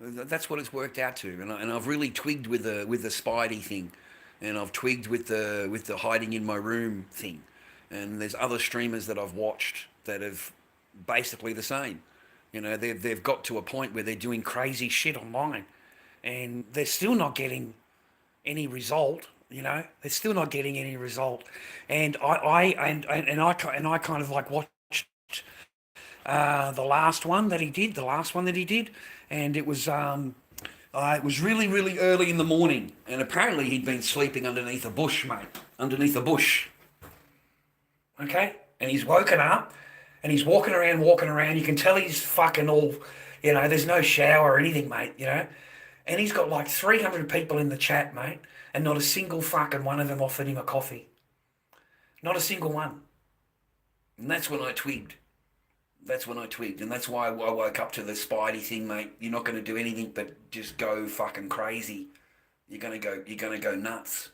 That's what it's worked out to, and I've really twigged with the Spidey thing, and I've twigged with the hiding in my room thing, and there's other streamers that I've watched that have basically the same. They've got to a point where they're doing crazy shit online, and they're still not getting any result. They're still not getting any result, and I kind of like watched the last one that he did, and it was really, really early in the morning, and apparently he'd been sleeping underneath a bush, mate, underneath a bush. Okay, and he's woken up, and he's walking around. You can tell he's fucking all, there's no shower or anything, mate, and he's got like 300 people in the chat, mate, and not a single fucking one of them offered him a coffee. Not a single one. And that's when I twigged. And that's why I woke up to the Spidey thing, mate. You're not going to do anything but just go fucking crazy. You're going to go nuts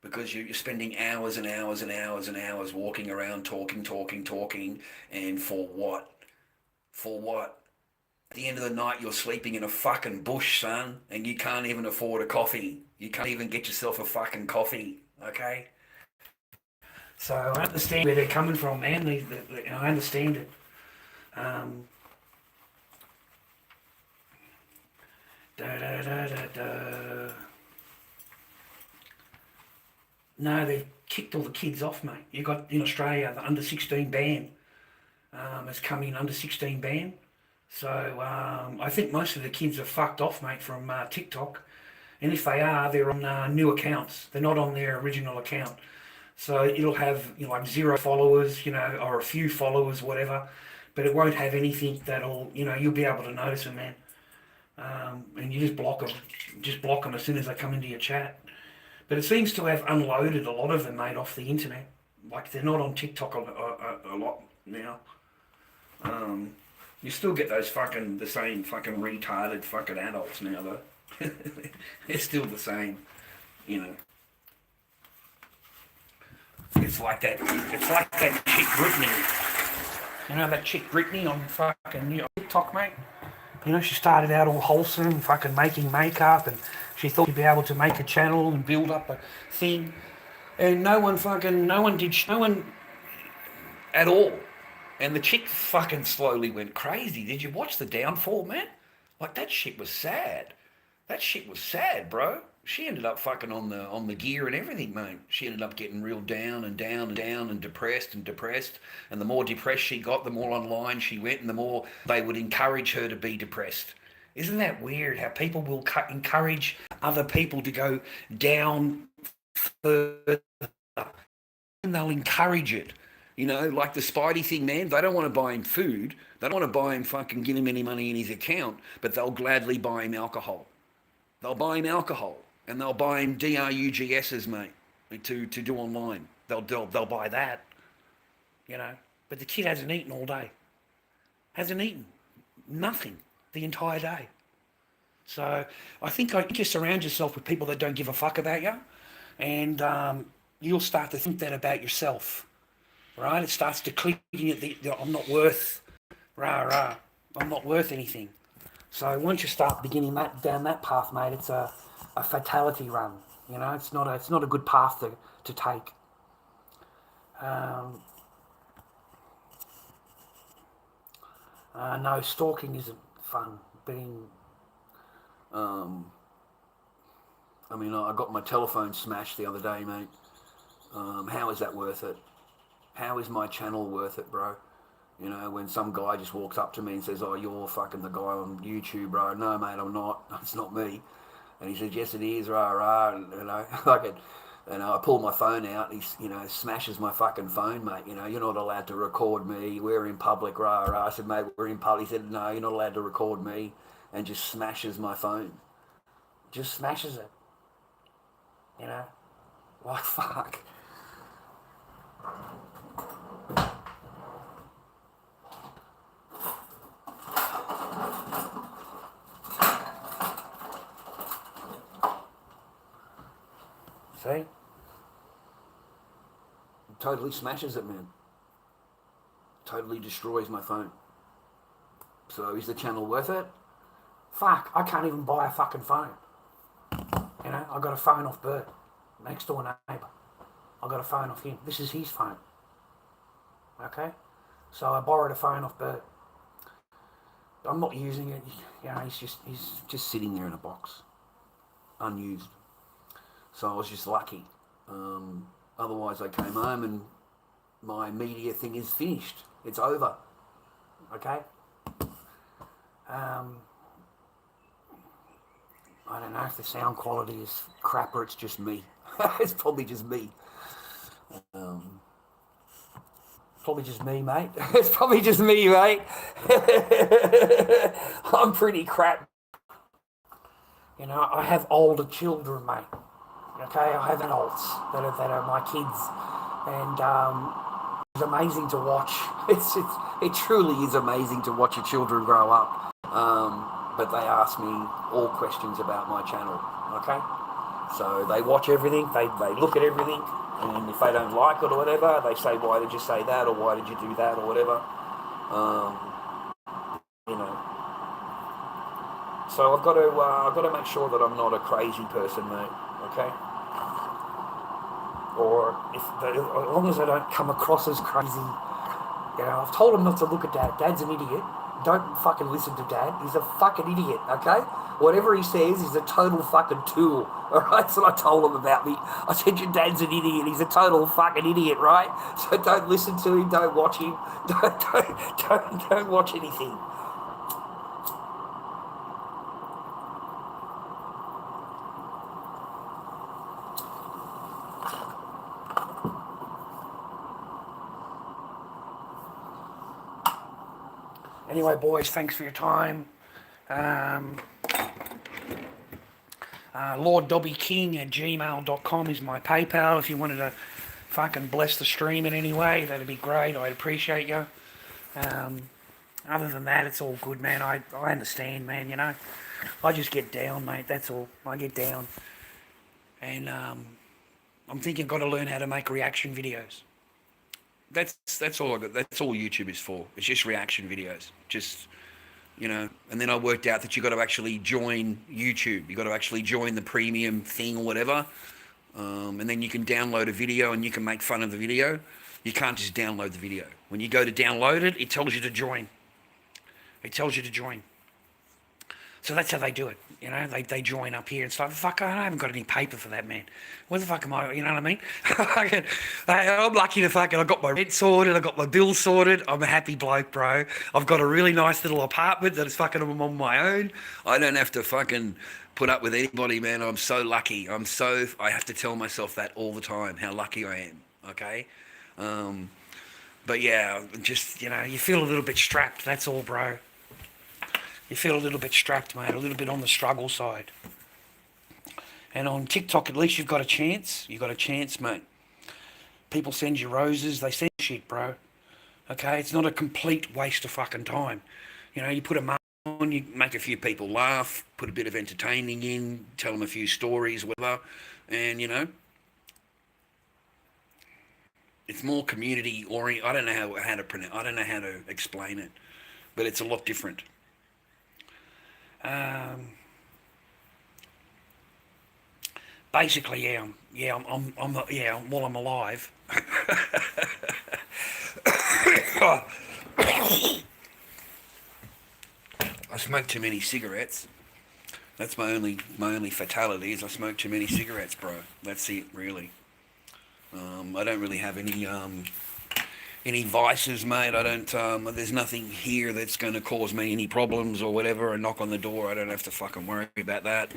because you're spending hours and hours and hours and hours walking around talking, and for what? At the end of the night, you're sleeping in a fucking bush, son, and you can't even afford a coffee. You can't even get yourself a fucking coffee, okay? So I understand where they're coming from, man. I understand it. No, they've kicked all the kids off, mate. You got in Australia the under 16 ban. Has come in under 16 ban. So I think most of the kids are fucked off, mate, from TikTok. And if they are, they're on new accounts. They're not on their original account. So it'll have like 0 followers, or a few followers, whatever. But it won't have anything that'll, you'll be able to notice them, man. And you just block them as soon as they come into your chat. But it seems to have unloaded a lot of them, mate, off the internet. Like, they're not on TikTok a lot now. You still get the same fucking retarded fucking adults now, though. They're still the same, It's like that chick Brittany. That chick Brittany on fucking TikTok, mate? She started out all wholesome, fucking making makeup, and she thought she'd be able to make a channel and build up a thing. And no one at all. And the chick fucking slowly went crazy. Did you watch the downfall, man? Like, that shit was sad. That shit was sad, bro. She ended up fucking on the gear and everything, mate. She ended up getting real down and down and down and depressed and depressed. And the more depressed she got, the more online she went, and the more they would encourage her to be depressed. Isn't that weird how people will encourage other people to go down further? And they'll encourage it. You know, like the Spidey thing, man. They don't want to buy him food. They don't want to buy him fucking give him any money in his account, but they'll gladly buy him alcohol. They'll buy him alcohol, and they'll buy him DRUGSs, mate, to do online. They'll buy that, you know. But the kid hasn't eaten all day. Hasn't eaten nothing the entire day. So I think you surround yourself with people that don't give a fuck about you, and you'll start to think that about yourself, right? It starts to click in you that I'm not worth, I'm not worth anything. So once you start beginning down that path, mate, it's a fatality run. You know, it's not a good path to take. No, stalking isn't fun. I mean, I got my telephone smashed the other day, mate. How is that worth it? How is my channel worth it, bro? You know, when some guy just walks up to me and says, "Oh, you're fucking the guy on YouTube, bro." No, mate, I'm not. It's not me. And he says, "Yes, it is, rah." And, you know, like it. And I pull my phone out. He, smashes my fucking phone, mate. You know, "You're not allowed to record me. We're in public, rah." I said, "Mate, we're in public." He said, "No, you're not allowed to record me," and just smashes my phone. Just smashes it. You know, like fuck. See? Totally smashes it, man. Totally destroys my phone. So is the channel worth it? Fuck, I can't even buy a fucking phone. You know, I got a phone off Bert, next door neighbour. I got a phone off him. This is his phone. Okay? So I borrowed a phone off Bert. I'm not using it. You know, he's just sitting there in a box, unused. So I was just lucky. Otherwise, I came home and my media thing is finished. It's over. Okay? I don't know if the sound quality is crap or it's just me. It's probably just me. Probably just me, mate. It's probably just me, mate. I'm pretty crap. You know, I have older children, mate. Okay, I have adults that are my kids, and it's amazing to watch. It truly is amazing to watch your children grow up. But they ask me all questions about my channel. Okay, so they watch everything, they look at everything, and if they don't like it or whatever, they say, "Why did you say that?" or "Why did you do that?" or whatever. You know. So I've got to make sure that I'm not a crazy person, mate. Okay. Or as long as I don't come across as crazy, you know, I've told him not to look at Dad. Dad's an idiot. Don't fucking listen to Dad. He's a fucking idiot, okay? Whatever he says, he's a total fucking tool, all right? That's what I told him about me. I said, "Your dad's an idiot. He's a total fucking idiot, right? So don't listen to him. Don't watch him. Don't watch anything." Anyway, boys, thanks for your time. lorddobbyking@gmail.com is my PayPal. If you wanted to fucking bless the stream in any way, that'd be great. I'd appreciate you. Other than that, it's all good, man. I understand, man, you know. I just get down, mate. That's all. I get down. And I'm thinking I've got to learn how to make reaction videos. That's all I got. That's all YouTube is for. It's just reaction videos. Just, you know. And then I worked out that you got to actually join YouTube. You got to actually join the premium thing or whatever. And then you can download a video and you can make fun of the video. You can't just download the video. When you go to download it, it tells you to join. It tells you to join. So that's how they do it. You know, they join up here and stuff. Fuck, I haven't got any paper for that, man. Where the fuck am I? You know what I mean? I'm lucky to fucking, I got my rent sorted, I got my bills sorted. I'm a happy bloke, bro. I've got a really nice little apartment that is fucking I'm on my own. I don't have to fucking put up with anybody, man. I'm so lucky. I have to tell myself that all the time, how lucky I am, okay? But yeah, just, you know, you feel a little bit strapped, that's all, bro. You feel a little bit strapped, mate, a little bit on the struggle side. And on TikTok, at least you've got a chance. You've got a chance, mate. People send you roses, they send shit, bro. Okay, it's not a complete waste of fucking time. You know, you put a mask on, you make a few people laugh, put a bit of entertaining in, tell them a few stories, whatever, and, you know, it's more community oriented. I don't know how to pronounce. I don't know how to explain it, but it's a lot different. Basically, while I'm alive. I smoke too many cigarettes. That's my only fatality is I smoke too many cigarettes, bro. That's it, really. I don't really have any vices, mate. I don't. There's nothing here that's going to cause me any problems or whatever. A knock on the door, I don't have to fucking worry about that.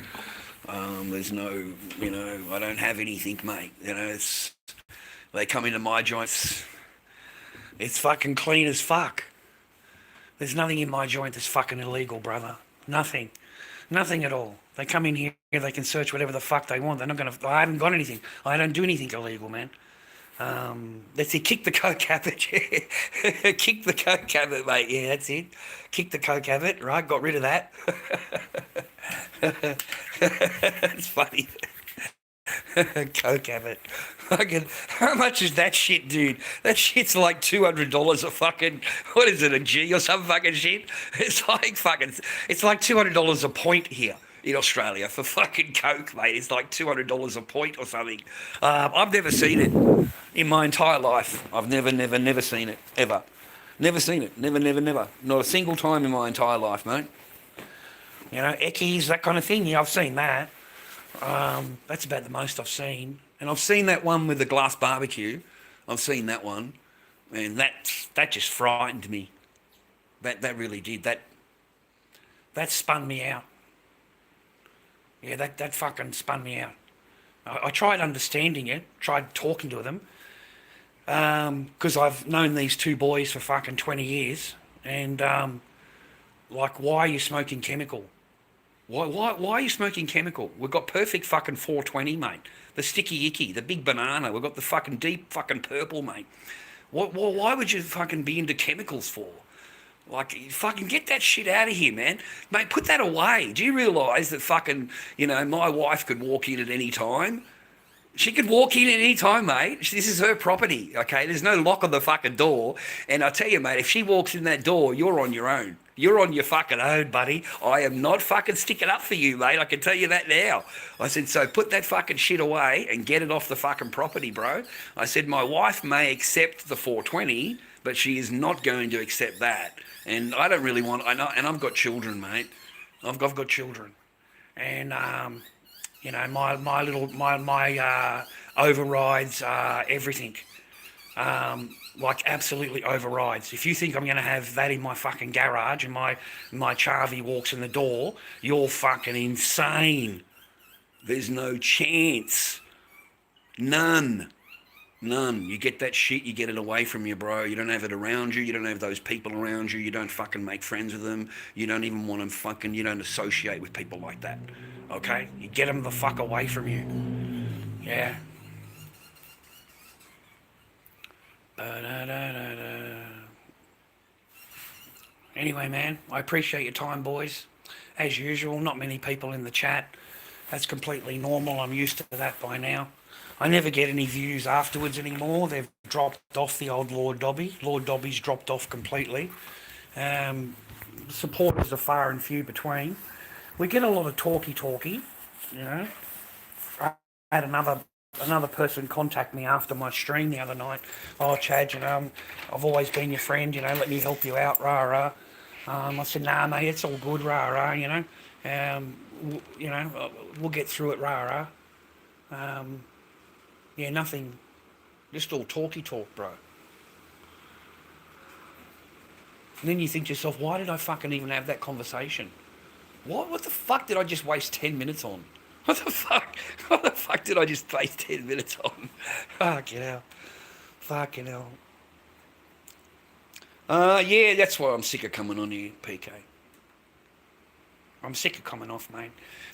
There's no, you know, I don't have anything, mate. You know, they come into my joints. It's fucking clean as fuck. There's nothing in my joint that's fucking illegal, brother. Nothing. Nothing at all. They come in here, they can search whatever the fuck they want. They're not going to, I haven't got anything. I don't do anything illegal, man. That's it. Kick the coke habit. Kick the coke habit, mate. Yeah, that's it. Kick the coke habit, right? Got rid of that. It's funny. Coke habit. Fucking, how much is that shit, dude? That shit's like $200 a fucking, what is it, a G or some fucking shit? It's like $200 a point here in Australia for fucking coke, mate. It's like $200 a point or something. I've never seen it in my entire life. I've never seen it, ever. Never seen it. Never. Not a single time in my entire life, mate. You know, eckies, that kind of thing. Yeah, I've seen that. That's about the most I've seen. And I've seen that one with the glass barbecue. I've seen that one. And that just frightened me. That really did. That spun me out. Yeah, that fucking spun me out. I tried understanding it, tried talking to them, because I've known these two boys for fucking 20 years, and like, why are you smoking chemical? Why are you smoking chemical? We've got perfect fucking 420, mate. The sticky icky, the big banana. We've got the fucking deep fucking purple, mate. Why would you fucking be into chemicals for? Like, fucking get that shit out of here, man. Mate, put that away. Do you realise that fucking, you know, my wife could walk in at any time? She could walk in at any time, mate. This is her property, okay? There's no lock on the fucking door. And I tell you, mate, if she walks in that door, you're on your own. You're on your fucking own, buddy. I am not fucking sticking up for you, mate. I can tell you that now. I said, so put that fucking shit away and get it off the fucking property, bro. I said, my wife may accept the 420, but she is not going to accept that. And I don't really want, and I've got children, mate. I've got children. And, you know, my overrides everything. Like, absolutely overrides. If you think I'm going to have that in my fucking garage and my Charvy walks in the door, you're fucking insane. There's no chance. None. You get that shit, you get it away from you, bro. You don't have it around you. You don't have those people around you. You don't fucking make friends with them. You don't even want them fucking, you don't associate with people like that. Okay? You get them the fuck away from you. Yeah. Anyway, man, I appreciate your time, boys. As usual, not many people in the chat. That's completely normal. I'm used to that by now. I never get any views afterwards anymore. They've dropped off the old Lord Dobby. Lord Dobby's dropped off completely. Supporters are far and few between. We get a lot of talky, you know. I had another another person contact me after my stream the other night. Oh, Chad, I've always been your friend, let me help you out, rah, rah. I said, nah, mate, it's all good, rah, rah, we'll get through it, rah, rah. Yeah, nothing, just all talky talk, bro. And then you think to yourself, why did I fucking even have that conversation? What the fuck did I just waste 10 minutes on? What the fuck did I just waste 10 minutes on? Fucking hell. Yeah, that's why I'm sick of coming on here, PK. I'm sick of coming off, mate.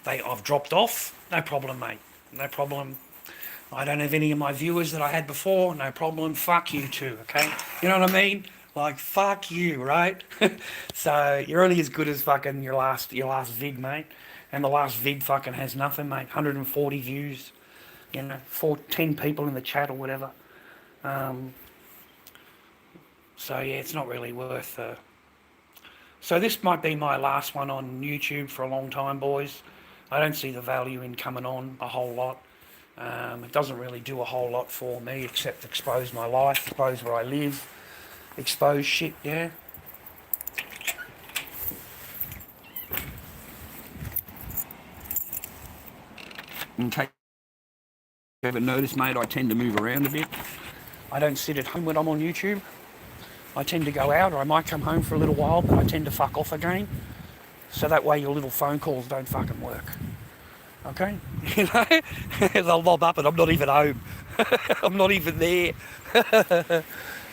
I've dropped off, no problem, mate. No problem. I don't have any of my viewers that I had before, no problem. Fuck you too, okay? You know what I mean? Like, fuck you, right? So you're only as good as fucking your last vid, mate. And the last vid fucking has nothing, mate. 140 views, 10 people in the chat or whatever. So yeah, it's not really worth. So this might be my last one on YouTube for a long time, boys. I don't see the value in coming on a whole lot. It doesn't really do a whole lot for me except expose my life, expose where I live, expose shit, yeah. In case you haven't noticed, mate, I tend to move around a bit. I don't sit at home when I'm on YouTube. I tend to go out, or I might come home for a little while, but I tend to fuck off again. So that way your little phone calls don't fucking work. Okay? They'll lob up and I'm not even home. I'm not even there.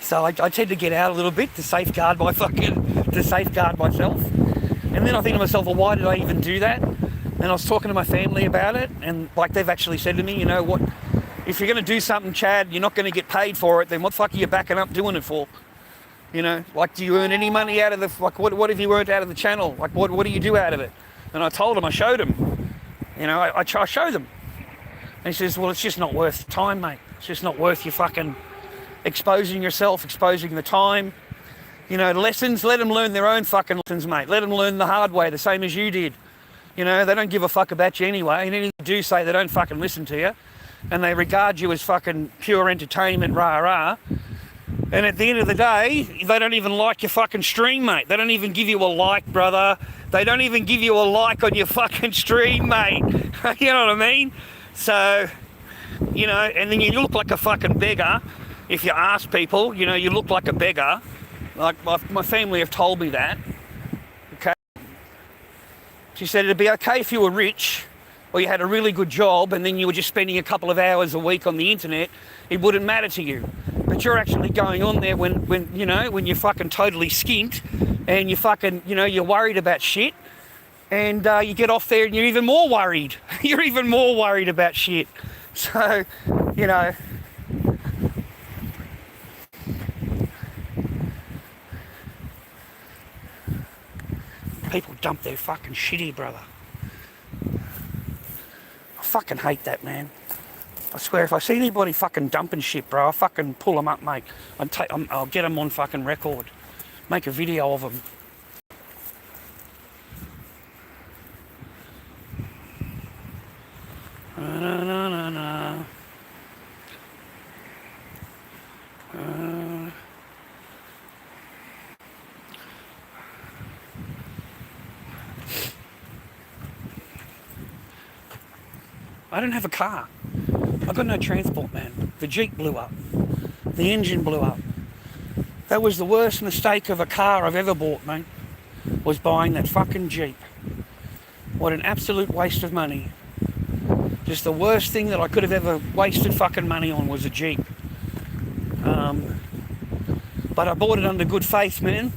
So I tend to get out a little bit to safeguard myself. And then I think to myself, well, why did I even do that? And I was talking to my family about it, and like they've actually said to me, you know what, if you're going to do something, Chad, you're not going to get paid for it, then what the fuck are you backing up doing it for? Like, do you earn any money out of the, like, what have you earned out of the channel? Like, what do you do out of it? And I told him, I showed him, I showed them. And he says, well, it's just not worth the time, mate. It's just not worth you fucking exposing yourself, exposing the time. Lessons, let them learn their own fucking lessons, mate. Let them learn the hard way, the same as you did. They don't give a fuck about you anyway, and anything you do say, they don't fucking listen to you, and they regard you as fucking pure entertainment, rah-rah. And at the end of the day, they don't even like your fucking stream, mate. They don't even give you a like, brother. They don't even give you a like on your fucking stream, mate. You know what I mean? So, and then you look like a fucking beggar. If you ask people, you look like a beggar. Like, my family have told me that. Okay? She said it'd be okay if you were rich or you had a really good job and then you were just spending a couple of hours a week on the internet. It wouldn't matter to you. But you're actually going on there when you're fucking totally skint and you fucking, you're worried about shit, and you get off there and you're even more worried. You're even more worried about shit. So, people dump their fucking shit here, brother. I fucking hate that, man. I swear, if I see anybody fucking dumping shit, bro, I'll fucking pull them up, mate. I'll get them on fucking record. Make a video of them. I don't have a car. I've got no transport, man. The Jeep blew up. The engine blew up. That was the worst mistake of a car I've ever bought, mate. Was buying that fucking Jeep. What an absolute waste of money. Just the worst thing that I could have ever wasted fucking money on was a Jeep. But I bought it under good faith, man.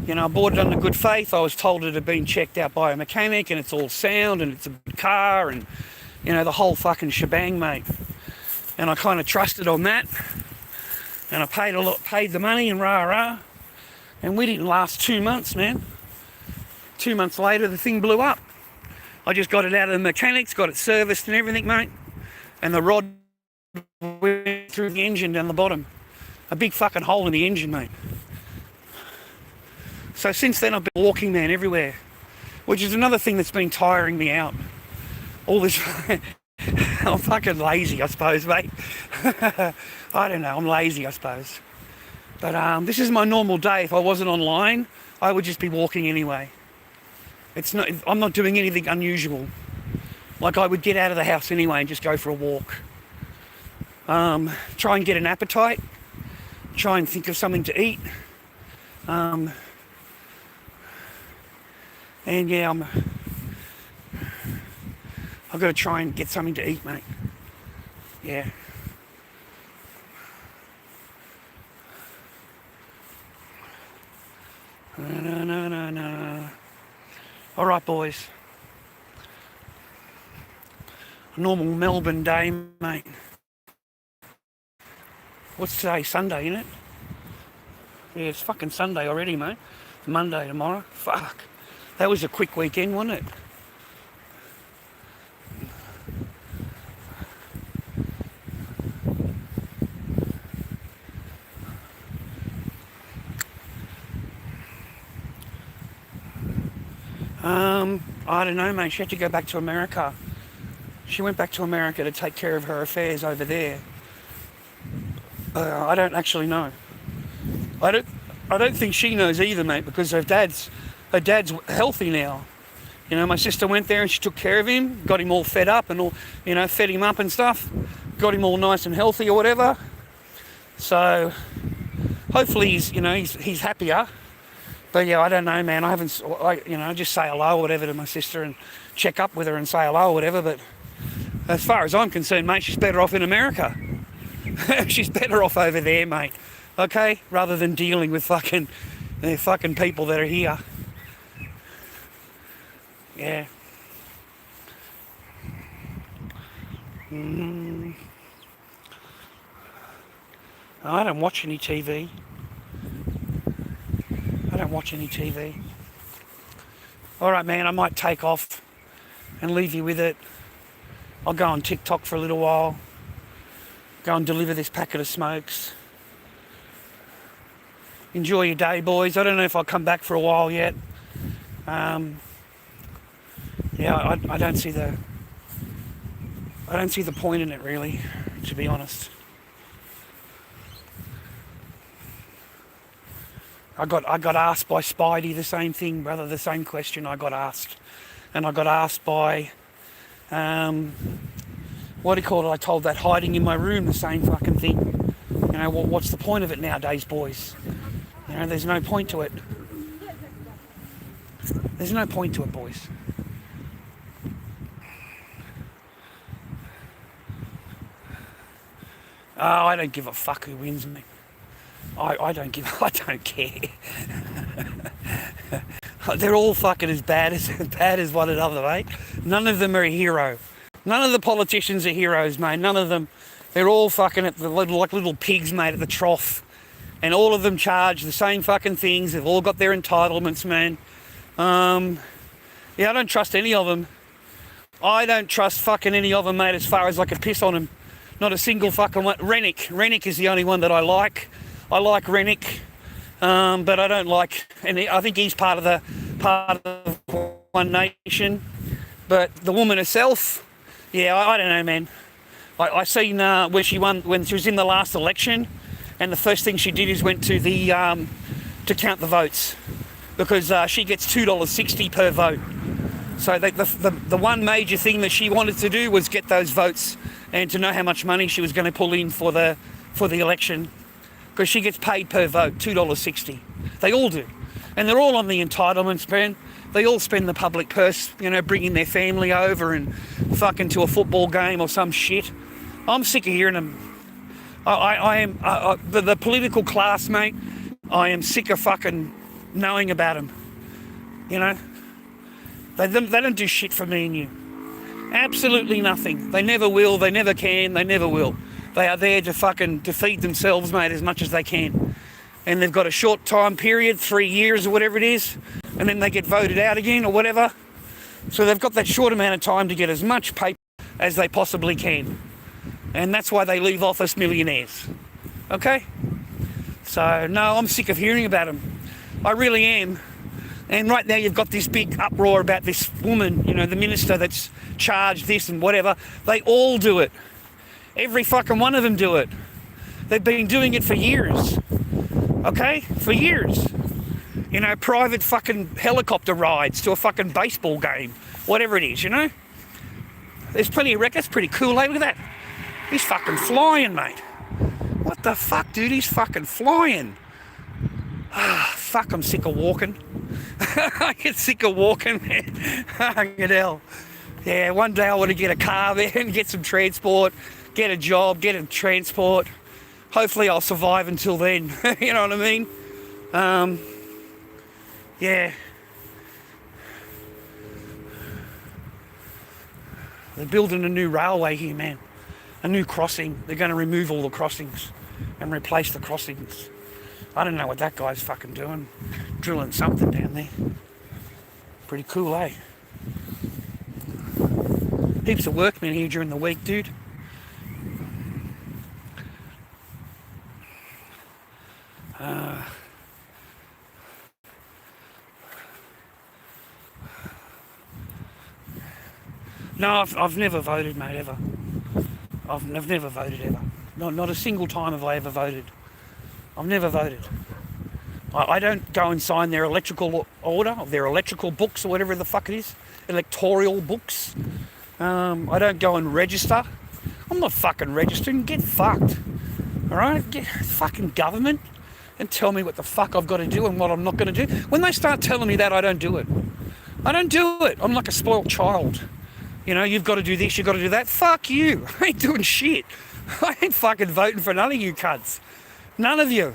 I bought it under good faith. I was told it had been checked out by a mechanic and it's all sound and it's a good car and, the whole fucking shebang, mate. And I kind of trusted on that. And I paid the money and rah-rah. And we didn't last 2 months, man. 2 months later, the thing blew up. I just got it out of the mechanics, got it serviced and everything, mate. And the rod went through the engine down the bottom. A big fucking hole in the engine, mate. So since then, I've been walking, man, everywhere. Which is another thing that's been tiring me out. All this... I'm fucking lazy, I suppose, mate. I don't know, I'm lazy, I suppose. But this is my normal day. If I wasn't online, I would just be walking anyway. I'm not doing anything unusual. Like, I would get out of the house anyway and just go for a walk. Try and get an appetite. Try and think of something to eat. And yeah, I've got to try and get something to eat, mate. Yeah. No. All right, boys. A normal Melbourne day, mate. What's today? Sunday, isn't it? Yeah, it's fucking Sunday already, mate. It's Monday tomorrow. Fuck. That was a quick weekend, wasn't it? I don't know, mate. She had to go back to America. She went back to America to take care of her affairs over there. I don't actually know. I don't think she knows either, mate, because her dad's healthy now. You know, my sister went there and she took care of him, got him all fed up and all, you know, fed him up and stuff, got him all nice and healthy or whatever. So hopefully he's happier. But yeah, I don't know, man. I just say hello or whatever to my sister and check up with her and say hello or whatever. But as far as I'm concerned, mate, she's better off in America. She's better off over there, mate. Okay? Rather than dealing with fucking people that are here. Yeah. I don't watch any TV. All right, man, I might take off and leave you with it. I'll go on TikTok for a little while. Go and deliver this packet of smokes. Enjoy your day, boys. I don't know if I'll come back for a while yet. I don't see the point in it, really, to be honest. I got asked by Spidey the same thing, brother, the same question I got asked. And I got asked by, what do you call it? I told that hiding in my room the same fucking thing. You know, what's the point of it nowadays, boys? You know, there's no point to it. There's no point to it, boys. Oh, I don't give a fuck who wins, mate. I don't care. They're all fucking as bad as one another, mate. None of them are a hero. None of the politicians are heroes, mate. None of them. They're all fucking like little pigs, mate, at the trough. And all of them charge the same fucking things. They've all got their entitlements, man. Yeah, I don't trust any of them. I don't trust fucking any of them, mate, as far as I could piss on them. Not a single fucking one. Rennick is the only one that I like. I like Rennick, but I don't like, and I think he's part of One Nation. But the woman herself, yeah, I don't know, man. I seen when she was in the last election, and the first thing she did is went to the to count the votes, because she gets $2.60 per vote. So the one major thing that she wanted to do was get those votes and to know how much money she was going to pull in for the election. Because she gets paid per vote, $2.60. They all do. And they're all on the entitlements, man. They all spend the public purse, you know, bringing their family over and fucking to a football game or some shit. I'm sick of hearing them. I am, the political class, mate, I am sick of fucking knowing about them. You know? They don't do shit for me and you. Absolutely nothing. They never will, they never can, they never will. They are there to fucking defeat themselves, mate, as much as they can. And they've got a short time period, 3 years or whatever it is, and then they get voted out again or whatever. So they've got that short amount of time to get as much paper as they possibly can. And that's why they leave office millionaires. Okay? So, no, I'm sick of hearing about them. I really am. And right now you've got this big uproar about this woman, you know, the minister that's charged this and whatever. They all do it. Every fucking one of them do it. They've been doing it for years. Okay? For years. You know, private fucking helicopter rides to a fucking baseball game. Whatever it is, you know? There's plenty of records. Pretty cool, eh? Look at that. He's fucking flying, mate. What the fuck, dude? He's fucking flying. Ah, fuck, I'm sick of walking. I get sick of walking, man. Fucking hell. Yeah, one day I want to get a car, man, get some transport, get a job, get a transport. Hopefully I'll survive until then. You know what I mean? Yeah. They're building a new railway here, man. A new crossing. They're going to remove all the crossings and replace the crossings. I don't know what that guy's fucking doing. Drilling something down there. Pretty cool, eh? Heaps of workmen here during the week, dude. No, I've never voted, mate, ever. I've never voted, ever. Not a single time have I ever voted. I've never voted. I don't go and sign their electrical order, or their electrical books, or whatever the fuck it is. Electoral books. I don't go and register. I'm not fucking registering. Get fucked. Alright? Get fucking government and tell me what the fuck I've got to do and what I'm not going to do. When they start telling me that, I don't do it. I don't do it. I'm like a spoiled child. You know, you've got to do this, you've got to do that. Fuck you. I ain't doing shit. I ain't fucking voting for none of you cunts. None of you.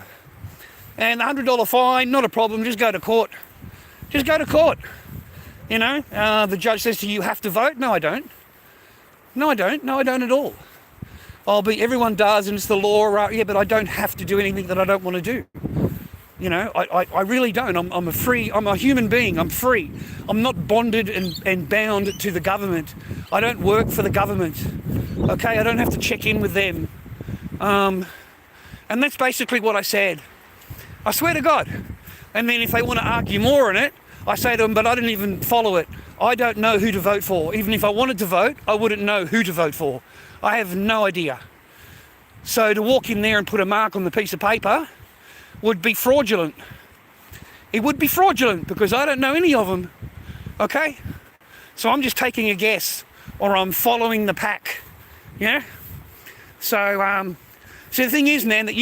And $100 fine, not a problem. Just go to court. Just go to court. You know, the judge says to you, you have to vote. No, I don't. No, I don't. No, I don't at all. Everyone does and it's the law. Yeah, but I don't have to do anything that I don't want to do. You know, I really don't. I'm a human being. I'm free. I'm not bonded and bound to the government. I don't work for the government. Okay, I don't have to check in with them. And that's basically what I said. I swear to God. And then if they want to argue more on it, I say to them, but I didn't even follow it. I don't know who to vote for. Even if I wanted to vote, I wouldn't know who to vote for. I have no idea. So to walk in there and put a mark on the piece of paper would be fraudulent. It would be fraudulent because I don't know any of them. Okay? So I'm just taking a guess or I'm following the pack. Yeah? So the thing is, man, that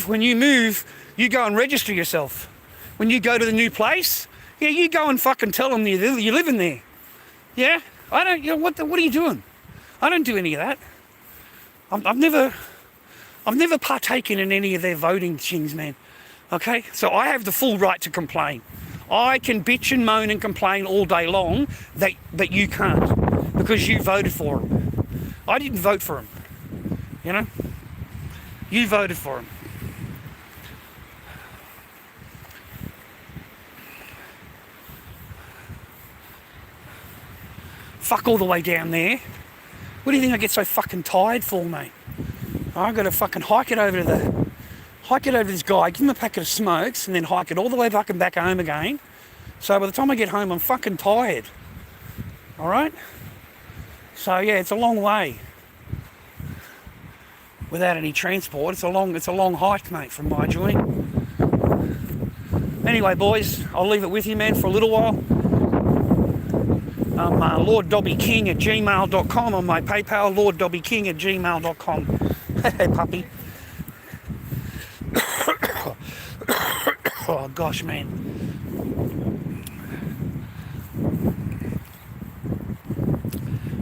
when you move, you go and register yourself. When you go to the new place, yeah, you go and fucking tell them you're living there. Yeah? I don't, you know, what are you doing? I don't do any of that. I've never partaken in any of their voting things, man. Okay? So I have the full right to complain. I can bitch and moan and complain all day long that you can't because you voted for them. I didn't vote for them. You know? You voted for them. Fuck all the way down there. What do you think I get so fucking tired for, mate? I've got to fucking hike it over to this guy, give him a packet of smokes, and then hike it all the way back home again. So by the time I get home, I'm fucking tired. All right? So yeah, it's a long way without any transport. It's a long hike, mate, from my joint. Anyway, boys, I'll leave it with you, man, for a little while. I'm lorddobbyking@gmail.com on my PayPal, lorddobbyking@gmail.com. Hey, puppy. Oh, gosh, man.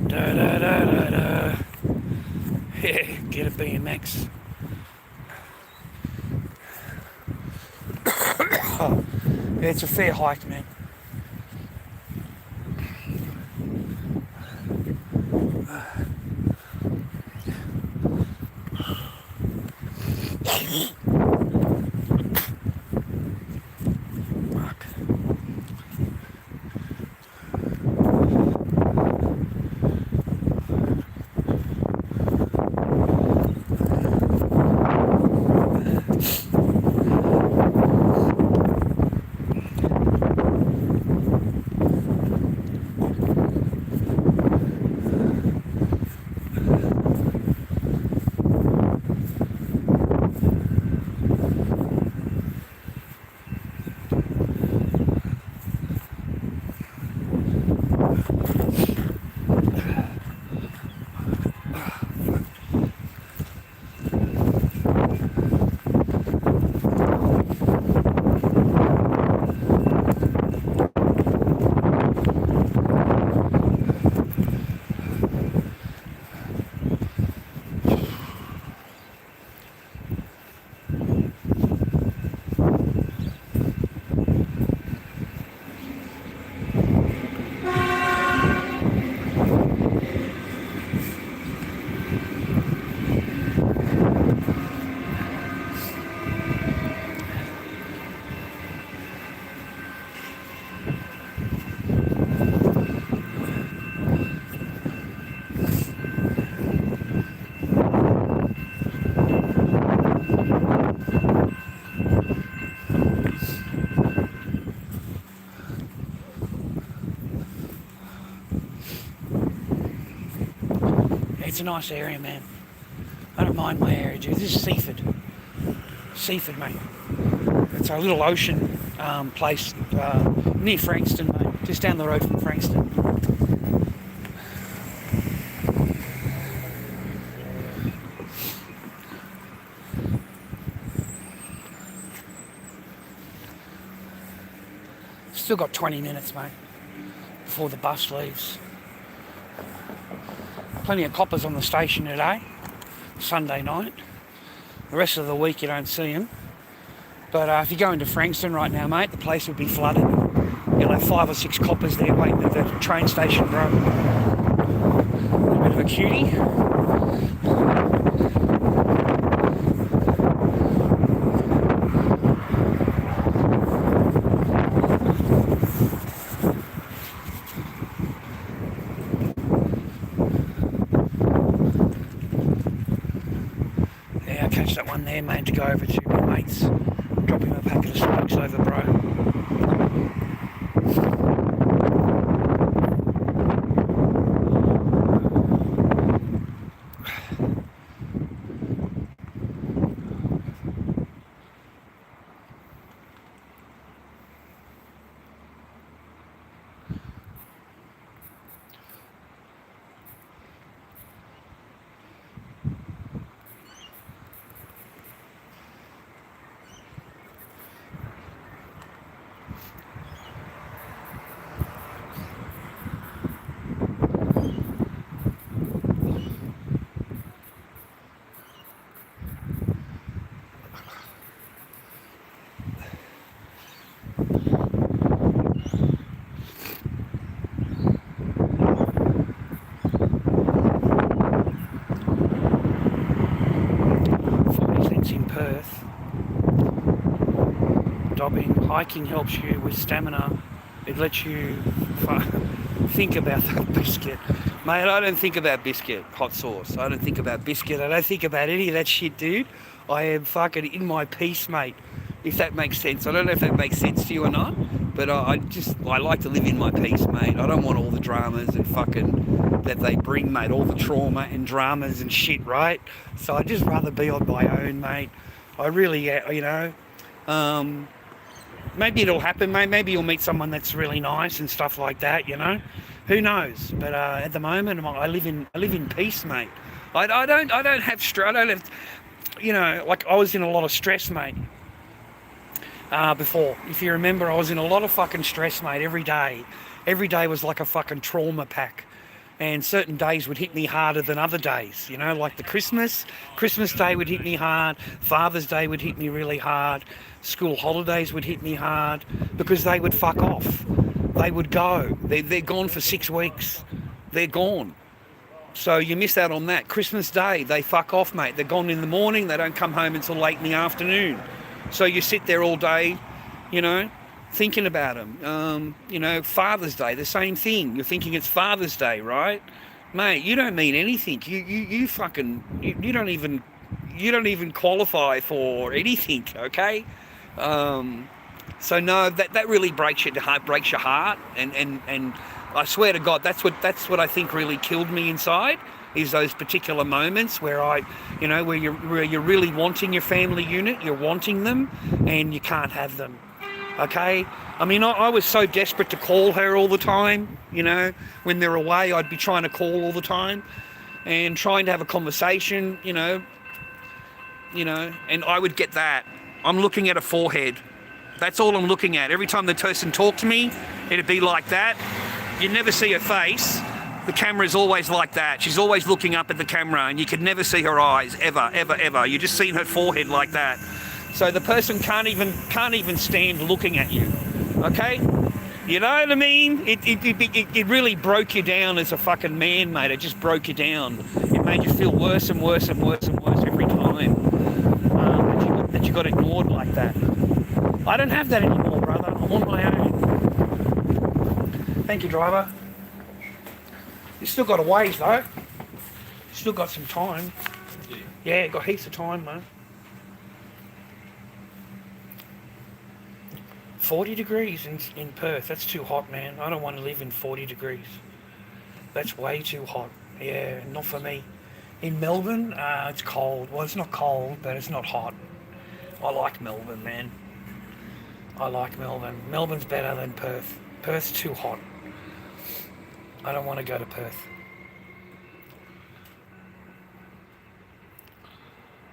Da-da-da-da-da. Yeah, get a BMX. Yeah, it's a fair hike, man. It's a nice area, man. I don't mind my area, dude. This is Seaford. Seaford, mate. It's a little ocean place near Frankston, mate. Just down the road from Frankston. Still got 20 minutes, mate, before the bus leaves. Plenty of coppers on the station today, Sunday night. The rest of the week you don't see them. But if you go into Frankston right now, mate, the place will be flooded. You'll have 5 or 6 coppers there waiting at the train station, bro. A little bit of a cutie. Catch that one there, mate, to go over to my mates. Drop him a packet of smokes over, bro. Hiking helps you with stamina. It lets you think about that biscuit. Mate, I don't think about biscuit, hot sauce. I don't think about biscuit. I don't think about any of that shit, dude. I am fucking in my peace, mate, if that makes sense. I don't know if that makes sense to you or not, but I like to live in my peace, mate. I don't want all the dramas and fucking that they bring, mate, all the trauma and dramas and shit, right? So I'd just rather be on my own, mate. I really, you know, maybe it'll happen, mate. Maybe you'll meet someone that's really nice and stuff like that, you know. Who knows? But at the moment, I live in peace, mate. I don't have stress. I don't have, you know, like I was in a lot of stress, mate. Before, if you remember, I was in a lot of fucking stress, mate. Every day was like a fucking trauma pack. And certain days would hit me harder than other days, you know, like the Christmas Day would hit me hard, Father's Day would hit me really hard, school holidays would hit me hard, because they would fuck off. They would go. They're gone for 6 weeks. They're gone. So you miss out on that. Christmas Day, they fuck off, mate. They're gone in the morning, they don't come home until late in the afternoon. So you sit there all day, you know, thinking about them. You know, Father's Day, the same thing. You're thinking it's Father's Day, right? Mate, you don't mean anything. You don't even qualify for anything, okay? So no, that really breaks your heart, and I swear to God, that's what I think really killed me inside, is those particular moments where where you're really wanting your family unit, you're wanting them, and you can't have them. Okay, I mean, I was so desperate to call her all the time, you know, when they're away, I'd be trying to call all the time and trying to have a conversation, you know, and I would get that. I'm looking at a forehead. That's all I'm looking at. Every time the person talked to me, it'd be like that. You'd never see her face. The camera's always like that. She's always looking up at the camera, and you could never see her eyes, ever, ever, ever. You just seen her forehead like that. So the person can't even stand looking at you, okay? You know what I mean? It really broke you down as a fucking man, mate. It just broke you down. It made you feel worse and worse and worse and worse every time that you got ignored like that. I don't have that anymore, brother. I'm on my own. Thank you, driver. You still got a ways, though. Still got some time. Yeah, got heaps of time, mate. 40 degrees in Perth. That's too hot, man. I don't want to live in 40 degrees. That's way too hot. Yeah, not for me. In Melbourne, it's cold. Well, it's not cold, but it's not hot. I like Melbourne, man. I like Melbourne. Melbourne's better than Perth. Perth's too hot. I don't want to go to Perth.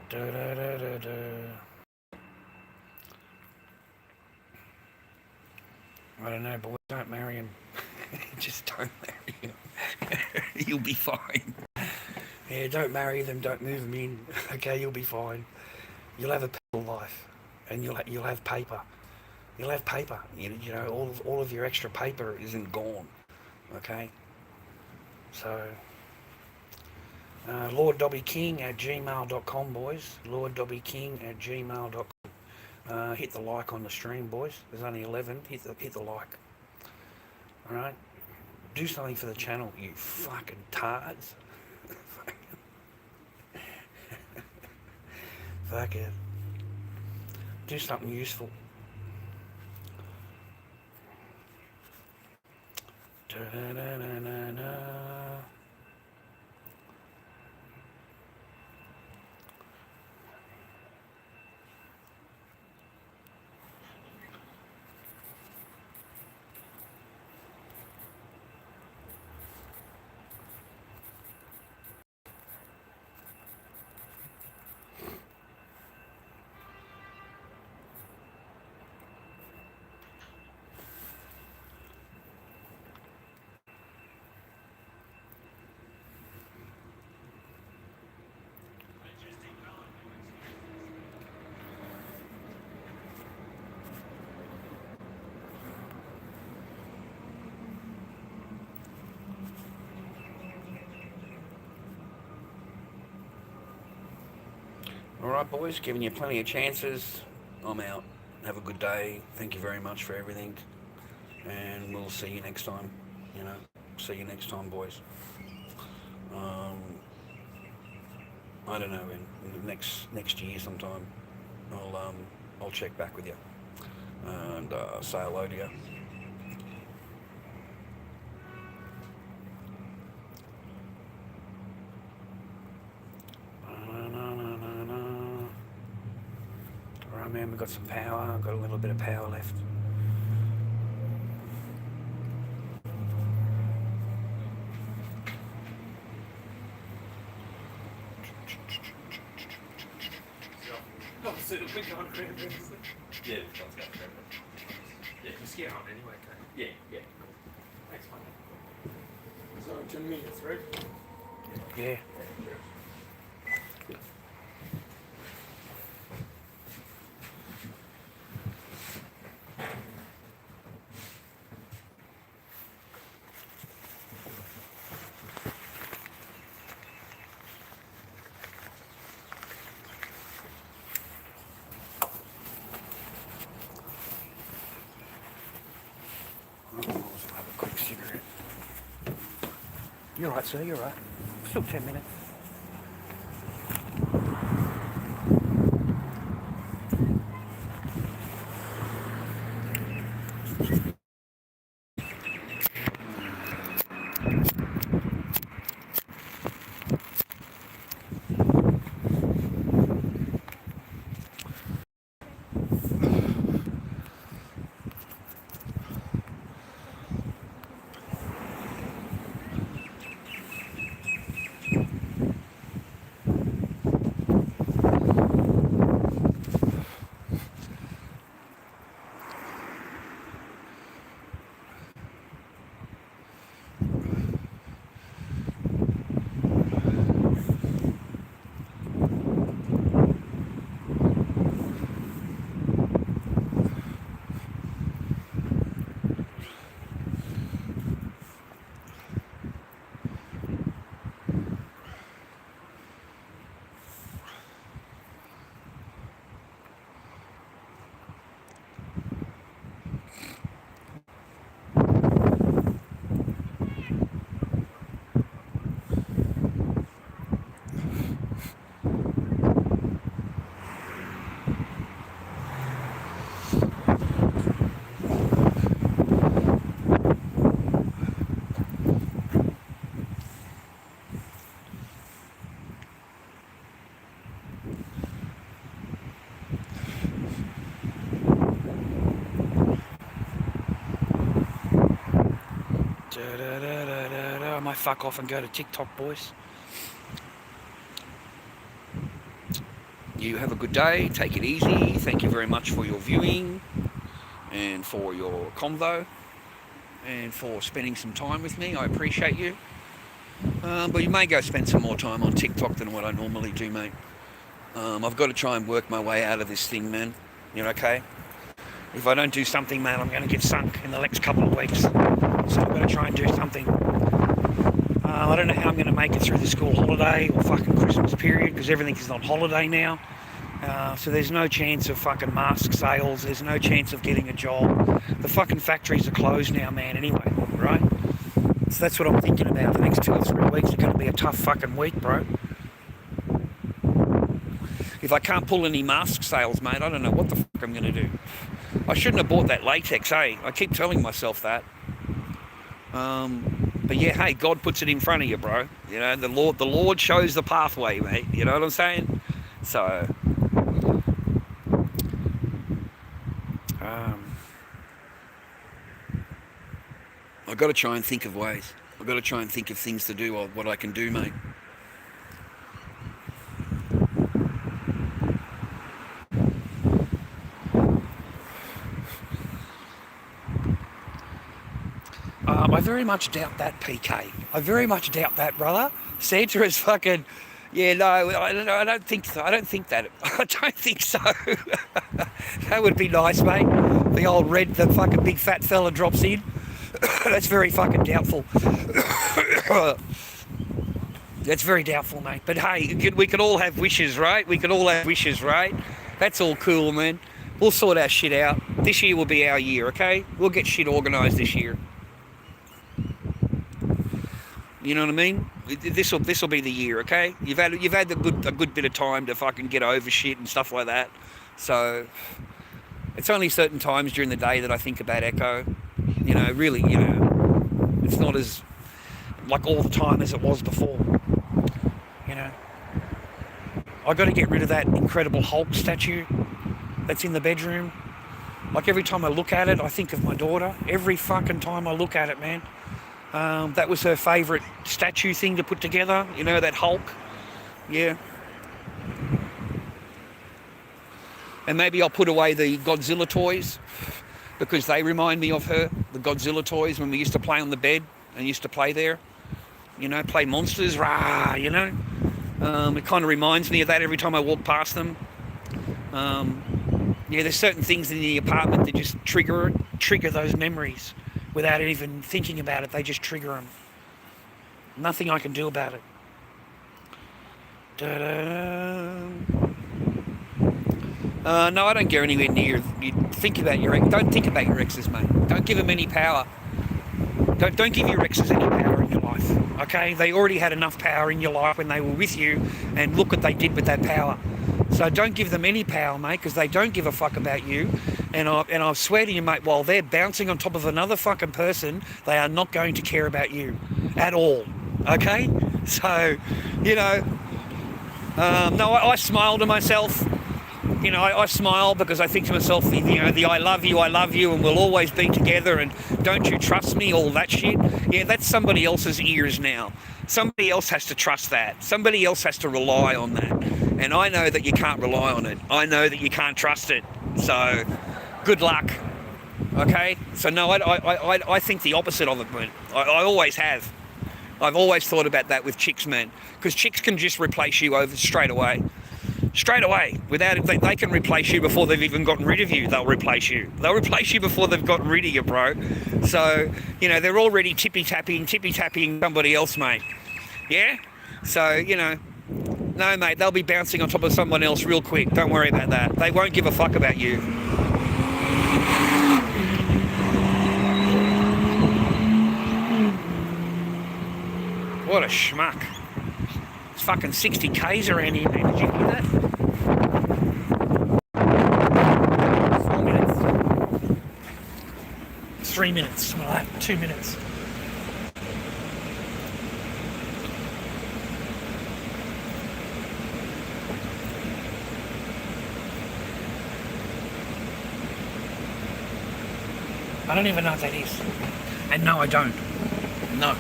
Da, da, da, da, da. I don't know, but don't marry him. Just don't marry him. You'll be fine. Yeah, don't marry them, don't move them in. Okay, you'll be fine. You'll have a peaceful life, and you'll have paper. You'll have paper. You know, all of your extra paper isn't gone. Okay. So, lorddobbyking@gmail.com, boys. lorddobbyking@gmail.com. Hit the like on the stream, boys. There's only 11. Hit the like. All right. Do something for the channel, you fucking tards. Fuck it. Do something useful. Da-da-da-da-da-da. Alright, boys, giving you plenty of chances. I'm out. Have a good day. Thank you very much for everything. And we'll see you next time. You know, see you next time, boys. I don't know, in next year sometime, I'll check back with you and say hello to you. Alright, man, we've got some power. I've got a little bit of power left. Yeah, let's go. Yeah, just get on anyway, okay? Yeah, cool. Thanks, mate. So, 10 minutes, right? Yeah. You're right, sir, you're right. Still 10 minutes. I might fuck off and go to TikTok, boys. You have a good day. Take it easy. Thank you very much for your viewing and for your convo and for spending some time with me. I appreciate you. But you may go spend some more time on TikTok than what I normally do, mate. I've got to try and work my way out of this thing, man. You're okay? If I don't do something, man, I'm going to get sunk in the next couple of weeks. So I've got to try and do something. I don't know how I'm going to make it through the school holiday or fucking Christmas period because everything is on holiday now. So there's no chance of fucking mask sales. There's no chance of getting a job. The fucking factories are closed now, man, anyway, right? So that's what I'm thinking about. The next 2 or 3 weeks are going to be a tough fucking week, bro. If I can't pull any mask sales, mate, I don't know what the fuck I'm going to do. I shouldn't have bought that latex, eh? I keep telling myself that. But yeah, hey, God puts it in front of you, bro. You know, the Lord shows the pathway, mate. You know what I'm saying? So, I've got to try and think of ways. I've got to try and think of things to do or what I can do, mate. I very much doubt that, PK. I very much doubt that, brother. Santa is fucking... Yeah, no, I don't think so. I don't think that. I don't think so. That would be nice, mate. The old the fucking big fat fella drops in. That's very fucking doubtful. That's very doubtful, mate. But hey, we could all have wishes, right? We could all have wishes, right? That's all cool, man. We'll sort our shit out. This year will be our year, okay? We'll get shit organised this year. You know what I mean? This will be the year, okay? You've had a good bit of time to fucking get over shit and stuff like that. So it's only certain times during the day that I think about Echo. You know, really, you know, it's not as like all the time as it was before. You know, I got to get rid of that Incredible Hulk statue that's in the bedroom. Like every time I look at it, I think of my daughter. Every fucking time I look at it, man. That was her favourite statue thing to put together, you know, that Hulk. Yeah. And maybe I'll put away the Godzilla toys because they remind me of her. The Godzilla toys when we used to play on the bed and used to play there. You know, play monsters, rah, you know. It kind of reminds me of that every time I walk past them. Yeah, there's certain things in the apartment that just trigger those memories. Without even thinking about it, they just trigger them. Nothing I can do about it. No, I don't go anywhere near. You think about your ex. Don't think about your exes, mate. Don't give them any power. Don't give your exes any power in your life. Okay, they already had enough power in your life when they were with you, and look what they did with that power. So don't give them any power, mate, because they don't give a fuck about you. And I swear to you, mate, while they're bouncing on top of another fucking person, they are not going to care about you at all. Okay? So, you know, no, I smile to myself. You know, I smile because I think to myself, you know, the I love you, and we'll always be together, and don't you trust me, all that shit. Yeah, that's somebody else's ears now. Somebody else has to trust that. Somebody else has to rely on that. And I know that you can't rely on it. I know that you can't trust it. So, good luck. Okay? So, no, I think the opposite of it, man. I always have. I've always thought about that with chicks, man. Because chicks can just replace you over straight away. Straight away. Without they can replace you before they've even gotten rid of you. They'll replace you. They'll replace you before they've gotten rid of you, bro. So, you know, they're already tippy-tapping somebody else, mate. Yeah? So, you know, no, mate, they'll be bouncing on top of someone else real quick. Don't worry about that. They won't give a fuck about you. What a schmuck. It's fucking 60 Ks around here, man. Did you hear that? 4 minutes. 3 minutes. Something like that. 2 minutes. I don't even know what that is. And no, I don't. No,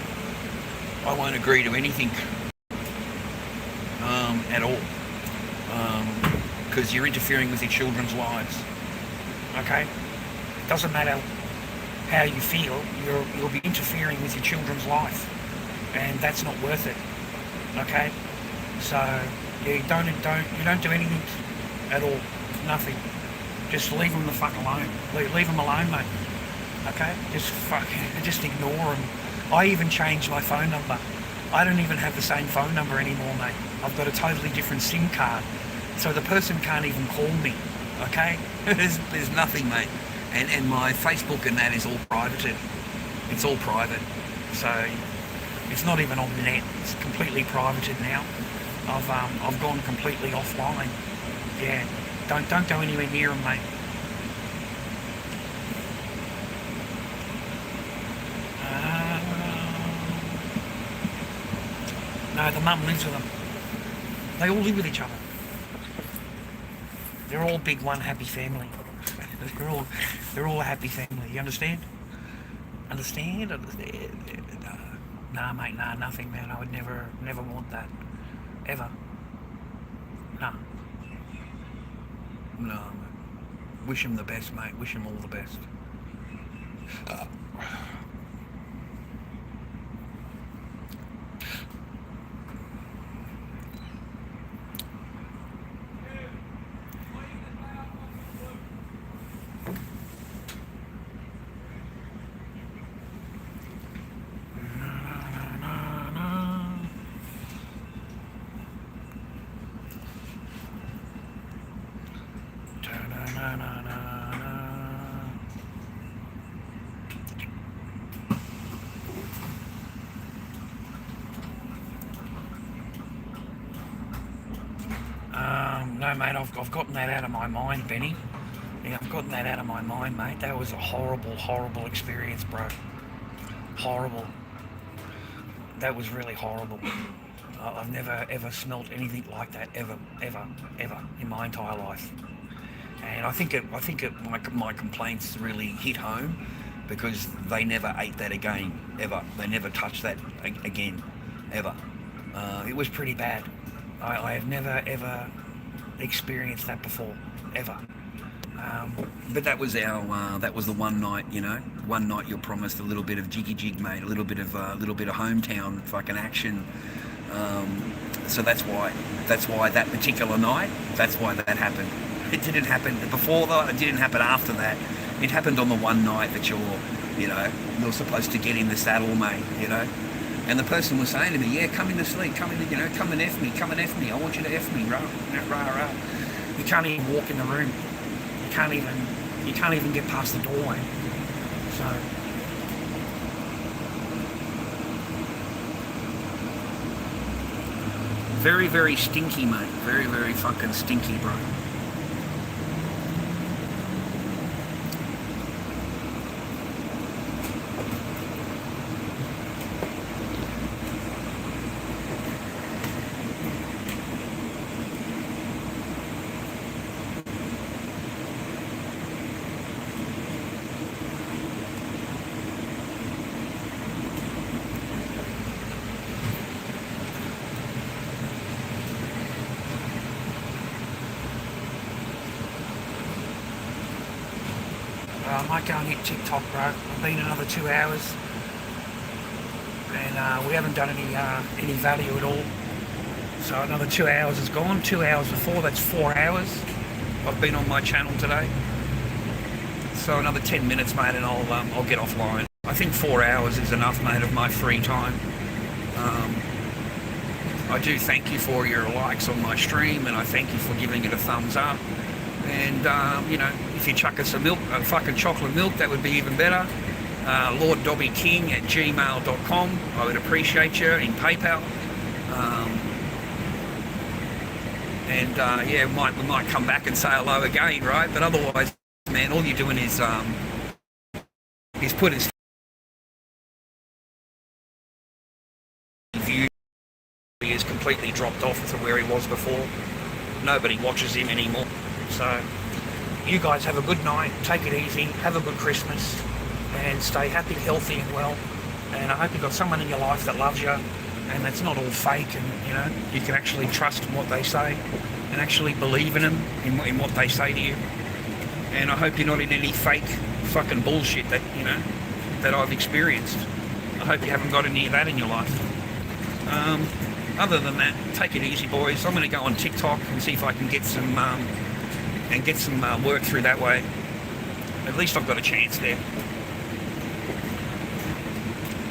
I won't agree to anything at all, because you're interfering with your children's lives. Okay? Doesn't matter how you feel, you'll be interfering with your children's life, and that's not worth it. Okay? So yeah, you don't do anything at all. Nothing. Just leave them the fuck alone. Leave them alone, mate. Okay? Just ignore them. I even changed my phone number. I don't even have the same phone number anymore, mate. I've got a totally different SIM card, so the person can't even call me. Okay? There's nothing, mate. And my Facebook and that is all privated. It's all private. So it's not even on the net. It's completely privated now. I've gone completely offline. Yeah. Don't go anywhere near them, mate. No, the mum lives with them. They all live with each other. They're all big one happy family. They're all a happy family. You understand? Understand? Nah, mate. Nah, nothing, man. I would never want that. Ever. Nah. No. Wish him the best, mate. Wish him all the best. No, mate, I've gotten that out of my mind, Benny. Yeah, I've gotten that out of my mind, mate. That was a horrible, horrible experience, bro. Horrible. That was really horrible. I've never, ever smelt anything like that, ever, in my entire life. And I think my complaints really hit home because they never ate that again, ever. They never touched that again, ever. It was pretty bad. I have never, ever experienced that before, ever. But that was the one night, you know. One night you're promised a little bit of jiggy jig, mate, a little bit of hometown fucking action. So that's why that particular night, that's why that happened. It didn't happen before that. It didn't happen after that. It happened on the one night that you're supposed to get in the saddle, mate. You know. And the person was saying to me, yeah, come in to sleep, come and F me, I want you to F me, rah. You can't even walk in the room. You can't even get past the doorway. So very, very stinky, mate. Very, very fucking stinky, bro. I might go and hit TikTok, bro. I've been another 2 hours, and we haven't done any value at all. So another 2 hours is gone. 2 hours before, that's 4 hours. I've been on my channel today. So another 10 minutes, mate, and I'll get offline. I think 4 hours is enough, mate, of my free time. I do thank you for your likes on my stream, and I thank you for giving it a thumbs up. And, if you chuck us a fucking chocolate milk, that would be even better. lorddobbyking@gmail.com. I would appreciate you in PayPal. We might come back and say hello again, right? But otherwise, man, all you're doing is putting view. He has completely dropped off from where he was before. Nobody watches him anymore. So you guys have a good night, take it easy, have a good Christmas, and stay happy, healthy and well. And I hope you've got someone in your life that loves you, and that's not all fake, and you can actually trust in what they say and actually believe in them, in what they say to you. And I hope you're not in any fake fucking bullshit that that I've experienced. I hope you haven't got any of that in your life. Other than that, take it easy, boys. I'm going to go on TikTok and see if I can get some work through that way. At least I've got a chance there.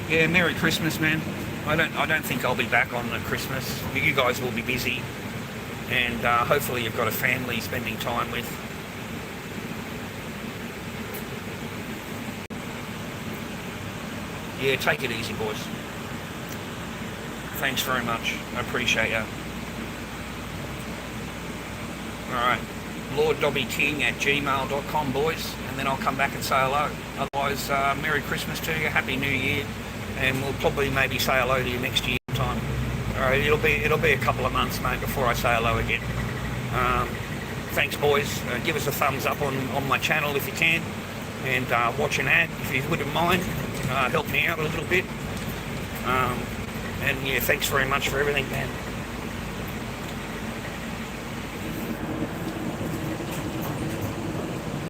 Yeah, Merry Christmas, man. I don't think I'll be back on the Christmas. You guys will be busy, and hopefully you've got a family spending time with. Yeah, take it easy, boys. Thanks very much. I appreciate you. Alright. lorddobbyking@gmail.com, boys. And then I'll come back and say hello. Otherwise, Merry Christmas to you. Happy New Year. And we'll probably maybe say hello to you next year sometime. Alright, it'll be a couple of months, mate, before I say hello again. Thanks, boys. Give us a thumbs up on my channel if you can. And watch an ad if you wouldn't mind. Help me out a little bit. And yeah, thanks very much for everything, man.